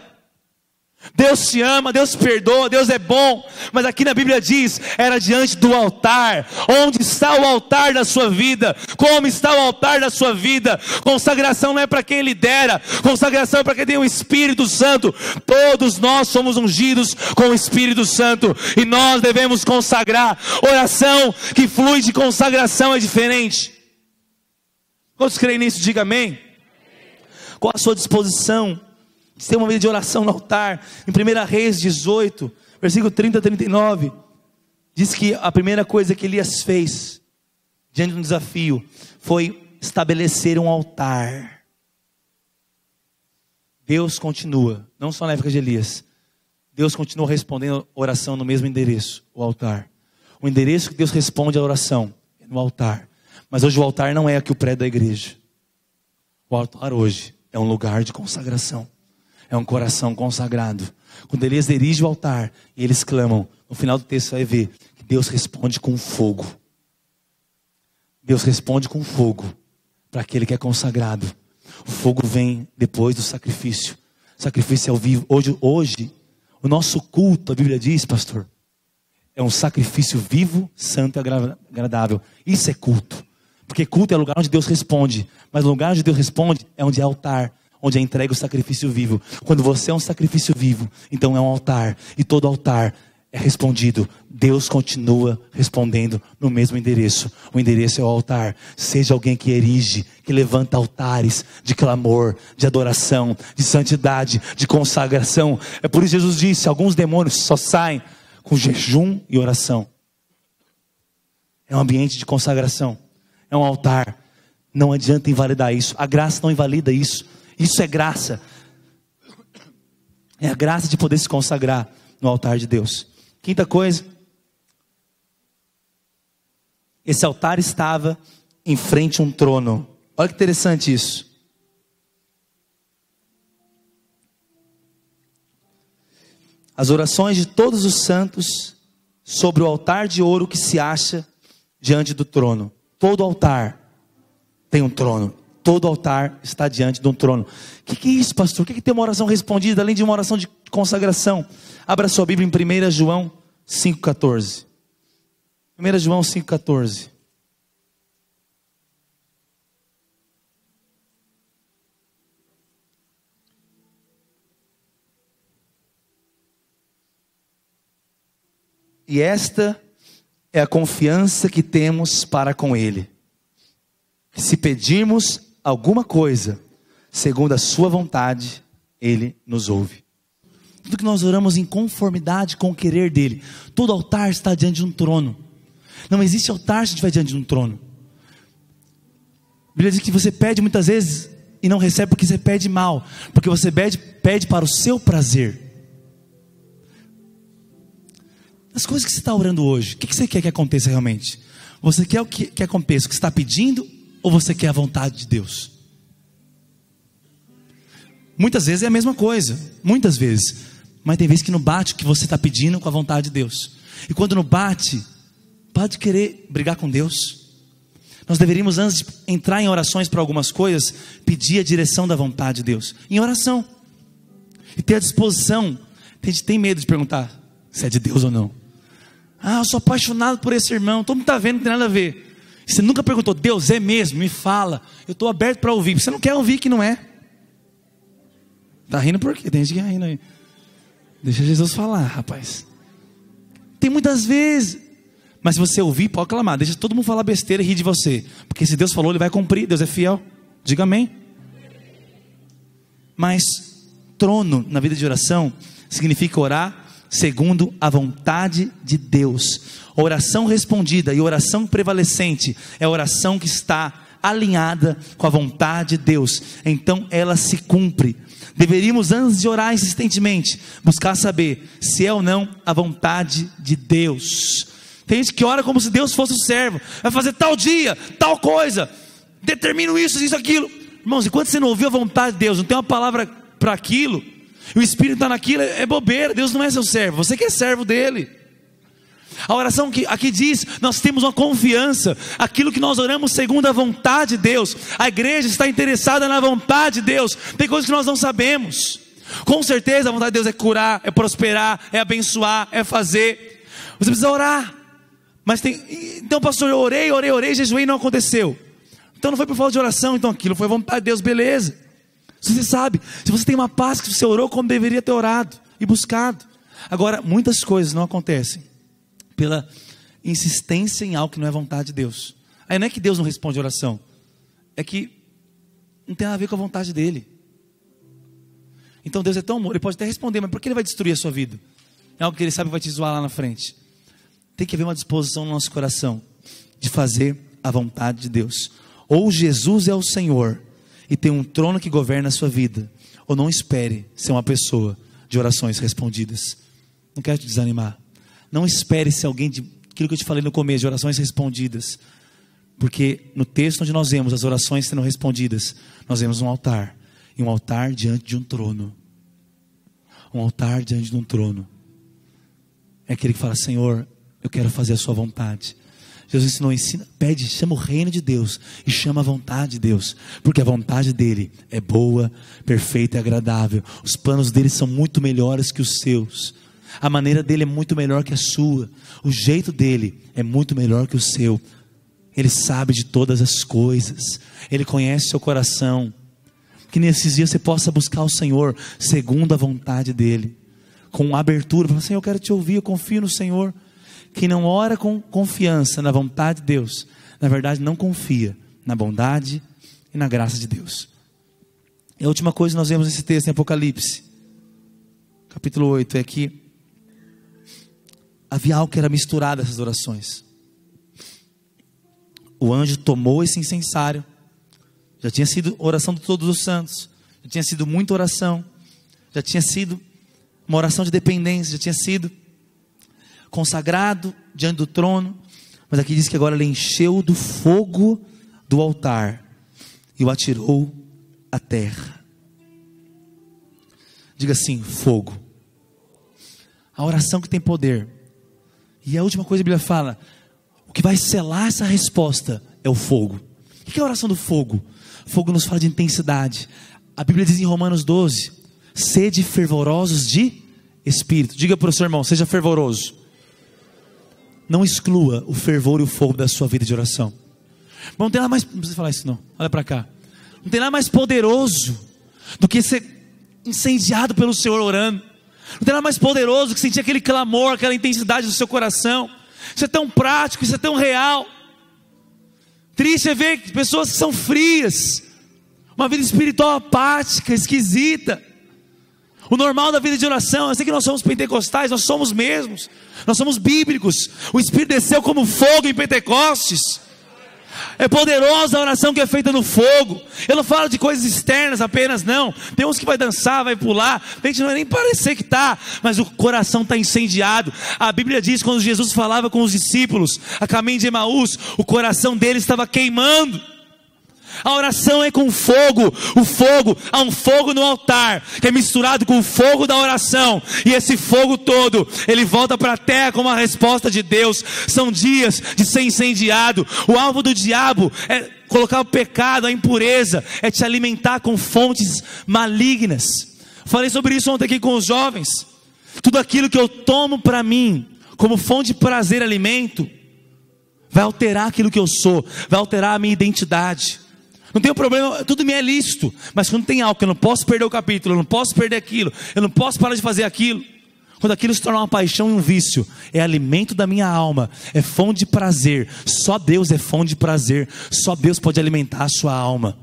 Deus te ama, Deus te perdoa, Deus é bom. Mas aqui na Bíblia diz, era diante do altar. Onde está o altar da sua vida? Como está o altar da sua vida? Consagração não é para quem lidera, consagração é para quem tem o Espírito Santo. Todos nós somos ungidos com o Espírito Santo, e nós devemos consagrar. Oração que flui de consagração é diferente. Quantos creem nisso? Diga amém. Qual a sua disposição de ter uma vida de oração no altar? Em 1 Reis 18, versículo 30 a 39, diz que a primeira coisa que Elias fez, diante de um desafio, foi estabelecer um altar. Deus continua, não só na época de Elias, Deus continua respondendo a oração no mesmo endereço, o altar. O endereço que Deus responde à oração é no altar. Mas hoje o altar não é aqui o prédio da igreja. O altar hoje é um lugar de consagração. É um coração consagrado. Quando Elias dirige o altar e eles clamam, no final do texto você vai ver que Deus responde com fogo. Deus responde com fogo para aquele que é consagrado. O fogo vem depois do sacrifício. O sacrifício é ao vivo. Hoje, o nosso culto, a Bíblia diz, pastor, é um sacrifício vivo, santo e agradável. Isso é culto. Porque culto é o lugar onde Deus responde. Mas o lugar onde Deus responde é onde é altar, onde é entregue o sacrifício vivo. Quando você é um sacrifício vivo, então é um altar. E todo altar é respondido. Deus continua respondendo no mesmo endereço. O endereço é o altar. Seja alguém que erige, que levanta altares de clamor, de adoração, de santidade, de consagração. É por isso que Jesus disse: alguns demônios só saem com jejum e oração. É um ambiente de consagração. É um altar. Não adianta invalidar isso. A graça não invalida isso. Isso é graça. É a graça de poder se consagrar no altar de Deus. Quinta coisa. Esse altar estava em frente a um trono. Olha que interessante isso. As orações de todos os santos sobre o altar de ouro que se acha diante do trono. Todo altar tem um trono. Todo altar está diante de um trono. O que é isso, pastor? O que é ter uma oração respondida, além de uma oração de consagração? Abra sua Bíblia em 1 João 5,14. 1 João 5,14. E esta é a confiança que temos para com Ele. Se pedirmos alguma coisa, segundo a sua vontade, Ele nos ouve. Tudo que nós oramos em conformidade com o querer dEle. Todo altar está diante de um trono. Não existe altar se estiver diante de um trono. A Bíblia diz que você pede muitas vezes e não recebe porque você pede mal. Porque você pede para o seu prazer. As coisas que você está orando hoje, o que você quer que aconteça realmente? Você quer o que aconteça, o que você está pedindo, ou você quer a vontade de Deus? Muitas vezes é a mesma coisa, muitas vezes. Mas tem vezes que não bate o que você está pedindo com a vontade de Deus. E quando não bate, pode querer brigar com Deus. Nós deveríamos, antes de entrar em orações para algumas coisas, pedir a direção da vontade de Deus, em oração. E ter a disposição. A gente tem medo de perguntar se é de Deus ou não. Eu sou apaixonado por esse irmão, todo mundo está vendo, não tem nada a ver. Você nunca perguntou: Deus é mesmo? Me fala, eu estou aberto para ouvir. Você não quer ouvir que não é. Está rindo por quê? Tem gente que está rindo aí. Deixa Jesus falar, rapaz. Tem muitas vezes. Mas se você ouvir, pode clamar. Deixa todo mundo falar besteira e rir de você. Porque se Deus falou, Ele vai cumprir. Deus é fiel. Diga amém. Mas trono na vida de oração significa orar segundo a vontade de Deus. Oração respondida e oração prevalecente é a oração que está alinhada com a vontade de Deus, então ela se cumpre. Deveríamos, antes de orar insistentemente, buscar saber se é ou não a vontade de Deus. Tem gente que ora como se Deus fosse o servo, vai fazer tal dia, tal coisa, determino isso, aquilo. Irmãos, enquanto você não ouviu a vontade de Deus, não tem uma palavra para aquilo, e o Espírito está naquilo, é bobeira. Deus não é seu servo, você que é servo dele. A oração que aqui diz, nós temos uma confiança, aquilo que nós oramos segundo a vontade de Deus. A igreja está interessada na vontade de Deus. Tem coisas que nós não sabemos. Com certeza a vontade de Deus é curar, é prosperar, é abençoar, é fazer. Você precisa orar. Mas então pastor, eu orei, jejuei e não aconteceu. Então não foi por falta de oração, então aquilo foi a vontade de Deus, beleza. Se você sabe, se você tem uma paz que você orou como deveria ter orado e buscado. Agora, muitas coisas não acontecem pela insistência em algo que não é vontade de Deus. Aí não é que Deus não responde a oração, é que não tem nada a ver com a vontade dele. Então Deus é tão amor, ele pode até responder, mas por que ele vai destruir a sua vida? É algo que ele sabe que vai te zoar lá na frente. Tem que haver uma disposição no nosso coração de fazer a vontade de Deus. Ou Jesus é o Senhor e tem um trono que governa a sua vida, ou não espere ser uma pessoa de orações respondidas. Não quero te desanimar. Não espere ser alguém de aquilo que eu te falei no começo, de orações respondidas. Porque no texto onde nós vemos as orações sendo respondidas, nós vemos um altar. E um altar diante de um trono. Um altar diante de um trono. É aquele que fala, Senhor, eu quero fazer a sua vontade. Jesus ensinou, pede, chama o reino de Deus e chama a vontade de Deus, porque a vontade dele é boa, perfeita e agradável. Os planos dele são muito melhores que os seus. A maneira dele é muito melhor que a sua. O jeito dele é muito melhor que o seu. Ele sabe de todas as coisas. Ele conhece seu coração. Que nesses dias você possa buscar o Senhor segundo a vontade dele, com abertura. Fala, Senhor, eu quero te ouvir, eu confio no Senhor. Quem não ora com confiança na vontade de Deus, na verdade não confia na bondade e na graça de Deus. E a última coisa que nós vemos nesse texto em Apocalipse capítulo 8 é que havia algo que era misturado essas orações. O anjo tomou esse incensário, já tinha sido oração de todos os santos, já tinha sido muita oração, já tinha sido uma oração de dependência, já tinha sido consagrado diante do trono, mas aqui diz que agora ele encheu do fogo do altar e o atirou à terra. Diga assim, fogo. A oração que tem poder. E a última coisa que a Bíblia fala, o que vai selar essa resposta é o fogo. O que é a oração do fogo? Fogo nos fala de intensidade. A Bíblia diz em Romanos 12, sede fervorosos de espírito. Diga para o seu irmão, seja fervoroso. Não exclua o fervor e o fogo da sua vida de oração. Mas não tem nada mais, não precisa falar isso não, olha para cá. Não tem nada mais poderoso do que ser incendiado pelo Senhor orando. Não tem nada mais poderoso que sentir aquele clamor, aquela intensidade do seu coração. Isso é tão prático, isso é tão real. Triste é ver pessoas que são frias, uma vida espiritual apática, esquisita. O normal da vida de oração, eu sei que nós somos pentecostais, nós somos mesmos, nós somos bíblicos. O Espírito desceu como fogo em Pentecostes. É poderosa a oração que é feita no fogo. Eu não falo de coisas externas apenas, não. Tem uns que vai dançar, vai pular, tem gente que não vai nem parecer que está, mas o coração está incendiado. A Bíblia diz, quando Jesus falava com os discípulos a caminho de Emaús, o coração deles estava queimando. A oração é com fogo. O fogo, há um fogo no altar que é misturado com o fogo da oração, e esse fogo todo, ele volta para a terra como a resposta de Deus. São dias de ser incendiado. O alvo do diabo é colocar o pecado, a impureza, é te alimentar com fontes malignas. Falei sobre isso ontem aqui com os jovens. Tudo aquilo que eu tomo para mim como fonte de prazer, alimento, vai alterar aquilo que eu sou, vai alterar a minha identidade. Não tem problema, tudo me é lícito, mas quando tem algo que eu não posso perder o capítulo, eu não posso perder aquilo, eu não posso parar de fazer aquilo, quando aquilo se torna uma paixão e um vício, é alimento da minha alma, é fonte de prazer. Só Deus é fonte de prazer, só Deus pode alimentar a sua alma.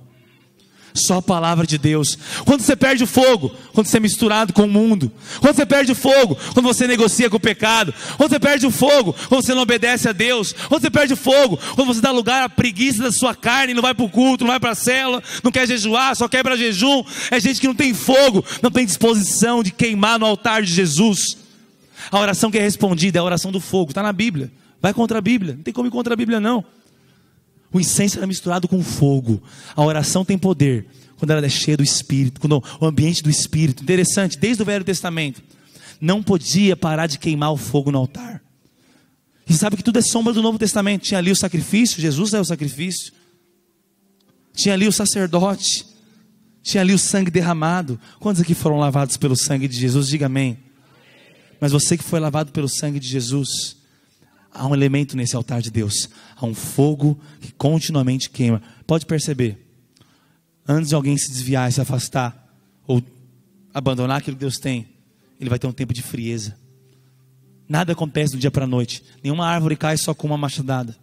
Só a palavra de Deus. Quando você perde o fogo, quando você é misturado com o mundo. Quando você perde o fogo, quando você negocia com o pecado. Quando você perde o fogo, quando você não obedece a Deus. Quando você perde o fogo, quando você dá lugar à preguiça da sua carne, não vai para o culto, não vai para a célula, não quer jejuar, só quebra jejum. É gente que não tem fogo, não tem disposição de queimar no altar de Jesus. A oração que é respondida é a oração do fogo, está na Bíblia. Vai contra a Bíblia, não tem como ir contra a Bíblia não. O incenso era misturado com fogo. A oração tem poder quando ela é cheia do Espírito, quando o ambiente do Espírito. Interessante, desde o Velho Testamento não podia parar de queimar o fogo no altar. E sabe que tudo é sombra do Novo Testamento. Tinha ali o sacrifício, Jesus é o sacrifício. Tinha ali o sacerdote. Tinha ali o sangue derramado. Quantos aqui foram lavados pelo sangue de Jesus? Diga amém. Mas você que foi lavado pelo sangue de Jesus, há um elemento nesse altar de Deus. Há um fogo que continuamente queima. Pode perceber, antes de alguém se desviar e se afastar, ou abandonar aquilo que Deus tem, ele vai ter um tempo de frieza. Nada acontece do dia para a noite. Nenhuma árvore cai só com uma machadada.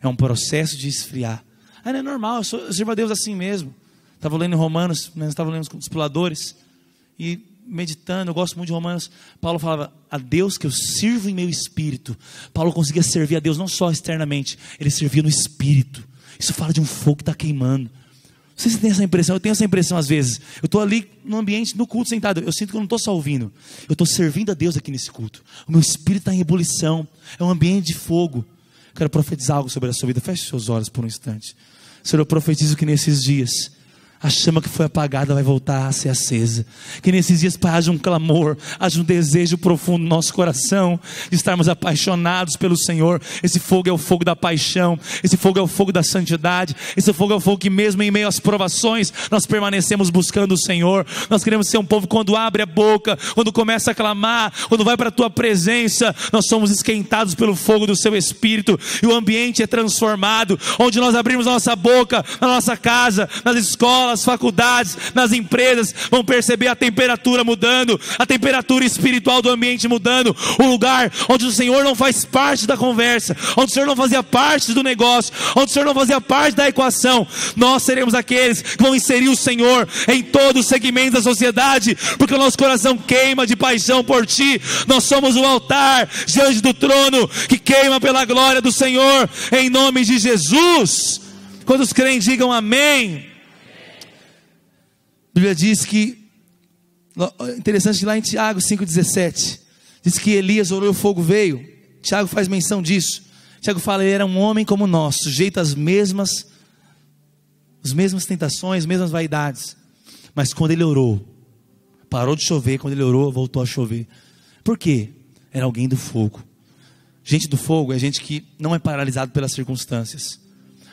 É um processo de esfriar. Não é normal, eu sirvo a Deus assim mesmo. Estava lendo em Romanos, estava lendo com os discipuladores, e meditando, eu gosto muito de Romanos. Paulo falava, a Deus que eu sirvo em meu espírito. Paulo conseguia servir a Deus não só externamente, ele servia no espírito. Isso fala de um fogo que está queimando. Não sei se você tem essa impressão, eu tenho essa impressão às vezes. Eu estou ali no ambiente, no culto sentado, eu sinto que eu não estou só ouvindo, eu estou servindo a Deus aqui nesse culto. O meu espírito está em ebulição, é um ambiente de fogo. Quero profetizar algo sobre a sua vida. Feche seus olhos por um instante. Senhor, eu profetizo que nesses dias a chama que foi apagada vai voltar a ser acesa. Que nesses dias, Pai, haja um clamor, haja um desejo profundo no nosso coração de estarmos apaixonados pelo Senhor. Esse fogo é o fogo da paixão. Esse fogo é o fogo da santidade. Esse fogo é o fogo que mesmo em meio às provações nós permanecemos buscando o Senhor. Nós queremos ser um povo quando abre a boca, quando começa a clamar, quando vai para a Tua presença, nós somos esquentados pelo fogo do Seu Espírito e o ambiente é transformado. Onde nós abrimos a nossa boca, na nossa casa, nas escolas, nas faculdades, nas empresas, vão perceber a temperatura mudando, a temperatura espiritual do ambiente mudando, o lugar onde o Senhor não faz parte da conversa, onde o Senhor não fazia parte do negócio, onde o Senhor não fazia parte da equação, nós seremos aqueles que vão inserir o Senhor em todos os segmentos da sociedade, porque o nosso coração queima de paixão por Ti. Nós somos o altar diante do trono que queima pela glória do Senhor, em nome de Jesus. Quando os crentes digam amém. A Bíblia diz que, interessante, lá em Tiago 5,17, diz que Elias orou e o fogo veio. Tiago faz menção disso. Tiago fala, ele era um homem como nós, sujeito às mesmas tentações, mesmas vaidades. Mas quando ele orou, parou de chover. Quando ele orou, voltou a chover. Por quê? Era alguém do fogo. Gente do fogo é gente que não é paralisado pelas circunstâncias.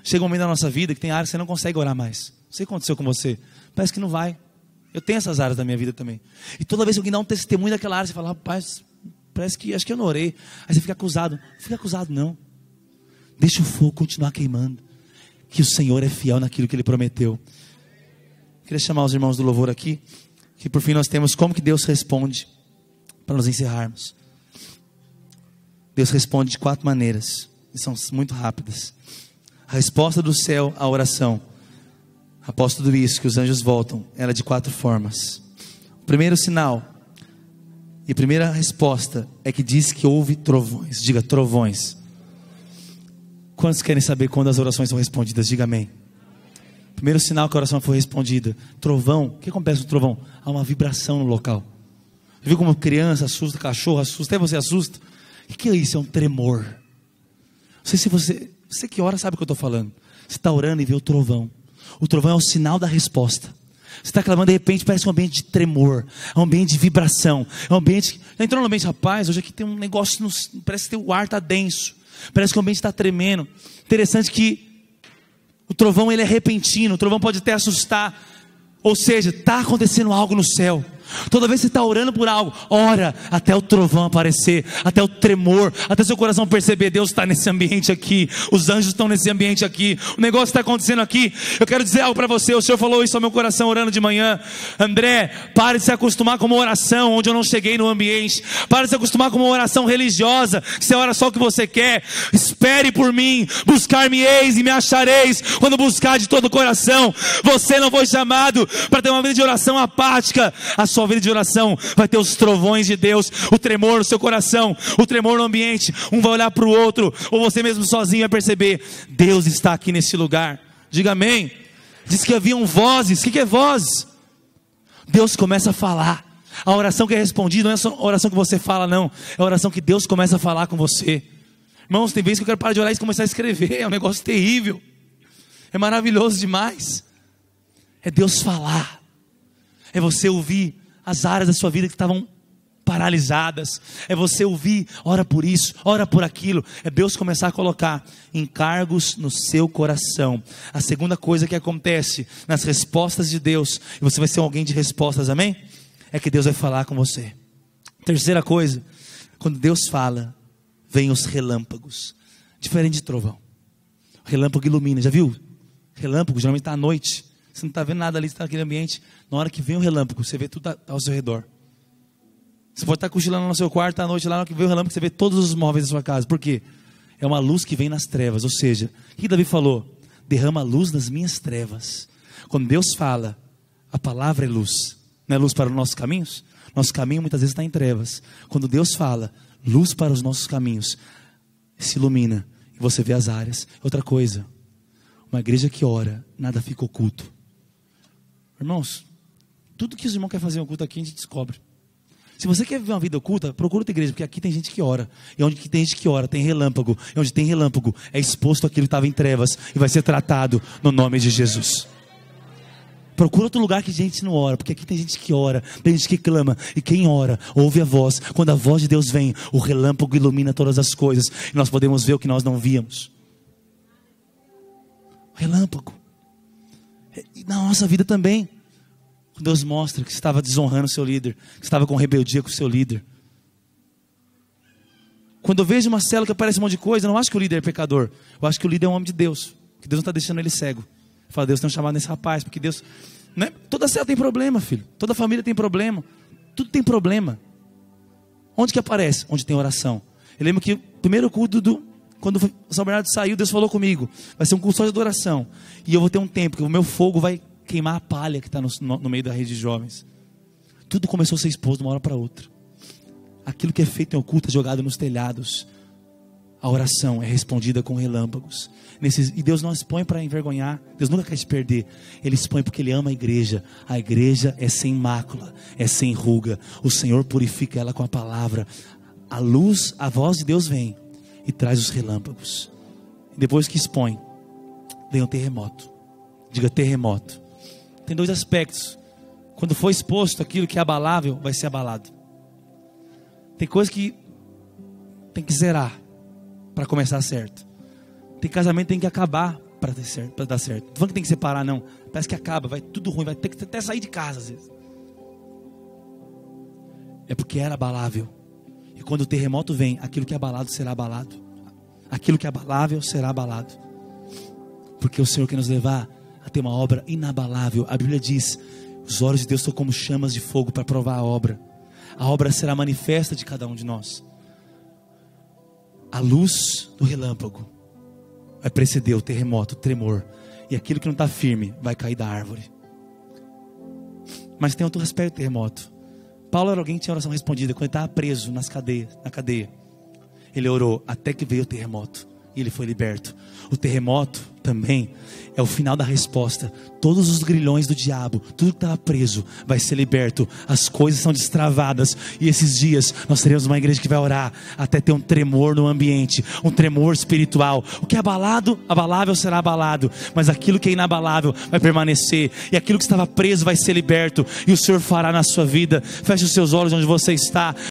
Chega um momento da nossa vida que tem áreas que você não consegue orar mais. Não sei o que aconteceu com você. Parece que não vai. Eu tenho essas áreas da minha vida também. E toda vez que alguém dá um testemunho daquela área, você fala, rapaz, parece que, acho que eu não orei. Aí você fica acusado. Não fica acusado não. Deixa o fogo continuar queimando. Que o Senhor é fiel naquilo que Ele prometeu. Queria chamar os irmãos do louvor aqui. Que por fim nós temos como que Deus responde. Para nós encerrarmos. Deus responde de 4 maneiras. E são muito rápidas. A resposta do céu à oração. Após tudo isso que os anjos voltam, era de 4 formas. O primeiro sinal e a primeira resposta é que diz que houve trovões. Diga trovões. Quantos querem saber quando as orações são respondidas? Diga amém. Primeiro sinal que a oração foi respondida. Trovão. O que acontece com o trovão? Há uma vibração no local. Você viu como criança assusta, cachorro assusta, até você assusta? O que é isso? É um tremor. Não sei se você que ora sabe o que eu estou falando. Você está orando e vê o trovão. O trovão é o sinal da resposta. Você está clamando, de repente parece um ambiente de tremor, é um ambiente de vibração, é um ambiente, já entrou no ambiente, rapaz, hoje aqui tem um negócio, parece que o ar está denso, parece que o ambiente está tremendo. Interessante que o trovão ele é repentino, o trovão pode até assustar, ou seja, está acontecendo algo no céu, Toda vez que você está orando por algo, ora até o trovão aparecer, até o tremor, até seu coração perceber: Deus está nesse ambiente aqui, os anjos estão nesse ambiente aqui, o negócio está acontecendo aqui. Eu quero dizer algo para você. O Senhor falou isso ao meu coração orando de manhã: André, pare de se acostumar com uma oração onde eu não cheguei no ambiente. Pare de se acostumar com uma oração religiosa, que você ora só o que você quer. Espere por mim, buscar-me-eis e me achareis quando buscar de todo o coração. Você não foi chamado para ter uma vida de oração apática. A sua vida de oração vai ter os trovões de Deus, o tremor no seu coração, o tremor no ambiente. Um vai olhar para o outro, ou você mesmo sozinho vai perceber: Deus está aqui nesse lugar. Diga amém. Diz que haviam vozes. O que é vozes? Deus começa a falar. A oração que é respondida não é só a oração que você fala, não. É a oração que Deus começa a falar com você. Irmãos, tem vezes que eu quero parar de orar e começar a escrever. É um negócio terrível. É maravilhoso demais. É Deus falar. É você ouvir as áreas da sua vida que estavam paralisadas. É você ouvir: ora por isso, ora por aquilo. É Deus começar a colocar encargos no seu coração. A segunda coisa que acontece nas respostas de Deus, e você vai ser alguém de respostas, amém? É que Deus vai falar com você. Terceira coisa, quando Deus fala, vem os relâmpagos. Diferente de trovão. O relâmpago ilumina, já viu? Relâmpago geralmente está à noite. Você não está vendo nada ali, você está naquele ambiente. Na hora que vem o relâmpago, você vê tudo ao seu redor. Você pode estar cochilando no seu quarto à noite, lá na hora que vem o relâmpago, você vê todos os móveis da sua casa. Por quê? É uma luz que vem nas trevas. Ou seja, o que Davi falou? Derrama luz nas minhas trevas. Quando Deus fala, a palavra é luz. Não é luz para os nossos caminhos? Nosso caminho muitas vezes está em trevas. Quando Deus fala, luz para os nossos caminhos, se ilumina e você vê as áreas. Outra coisa, uma igreja que ora, nada fica oculto. Irmãos, tudo que os irmãos querem fazer oculto aqui, a gente descobre. Se você quer viver uma vida oculta, procura outra igreja, porque aqui tem gente que ora. E onde tem gente que ora, tem relâmpago. E onde tem relâmpago, é exposto aquilo que estava em trevas e vai ser tratado no nome de Jesus. Procura outro lugar que gente não ora, porque aqui tem gente que ora, tem gente que clama, e quem ora, ouve a voz. Quando a voz de Deus vem, o relâmpago ilumina todas as coisas, e nós podemos ver o que nós não víamos. Relâmpago. E na nossa vida também, Deus mostra que você estava desonrando o seu líder, que você estava com rebeldia com o seu líder. Quando eu vejo uma célula que aparece um monte de coisa, eu não acho que o líder é pecador, eu acho que o líder é um homem de Deus, que Deus não está deixando ele cego. Fala: Deus tem um chamado nesse rapaz, porque Deus, né? Toda célula tem problema, filho. Toda família tem problema. Tudo tem problema. Onde que aparece? Onde tem oração. Eu lembro que o primeiro culto quando o São Bernardo saiu, Deus falou comigo: vai ser um culto só de adoração. E eu vou ter um tempo que o meu fogo vai queimar a palha que está no meio da rede de jovens. Tudo começou a ser exposto de uma hora para outra. Aquilo que é feito em oculto é jogado nos telhados. A oração é respondida com relâmpagos. E Deus não expõe para envergonhar. Deus nunca quer te perder. Ele expõe porque Ele ama a igreja. A igreja é sem mácula, é sem ruga. O Senhor purifica ela com a palavra. A luz, a voz de Deus vem e traz os relâmpagos. Depois que expõe, vem o terremoto. Diga terremoto. Tem dois aspectos. Quando for exposto, aquilo que é abalável vai ser abalado. Tem coisa que tem que zerar para começar certo. Tem casamento que tem que acabar para dar certo. Não falando que tem que separar, não. Parece que acaba, vai tudo ruim, vai ter que até sair de casa às vezes. É porque era abalável. E quando o terremoto vem, aquilo que é abalado será abalado. Aquilo que é abalável será abalado. Porque o Senhor quer nos levar a ter uma obra inabalável. A Bíblia diz: os olhos de Deus são como chamas de fogo para provar a obra. A obra será manifesta de cada um de nós. A luz do relâmpago vai preceder o terremoto, o tremor. E aquilo que não está firme vai cair da árvore. Mas tem outro aspecto do terremoto. Paulo era alguém que tinha oração respondida. Quando ele estava preso na cadeia, ele orou até que veio o terremoto. E ele foi liberto. O terremoto também é o final da resposta. Todos os grilhões do diabo, tudo que estava preso, vai ser liberto. As coisas são destravadas. E esses dias nós teremos uma igreja que vai orar até ter um tremor no ambiente, um tremor espiritual. O que é abalado, abalável será abalado, mas aquilo que é inabalável vai permanecer. E aquilo que estava preso vai ser liberto. E o Senhor fará na sua vida. Feche os seus olhos onde você está.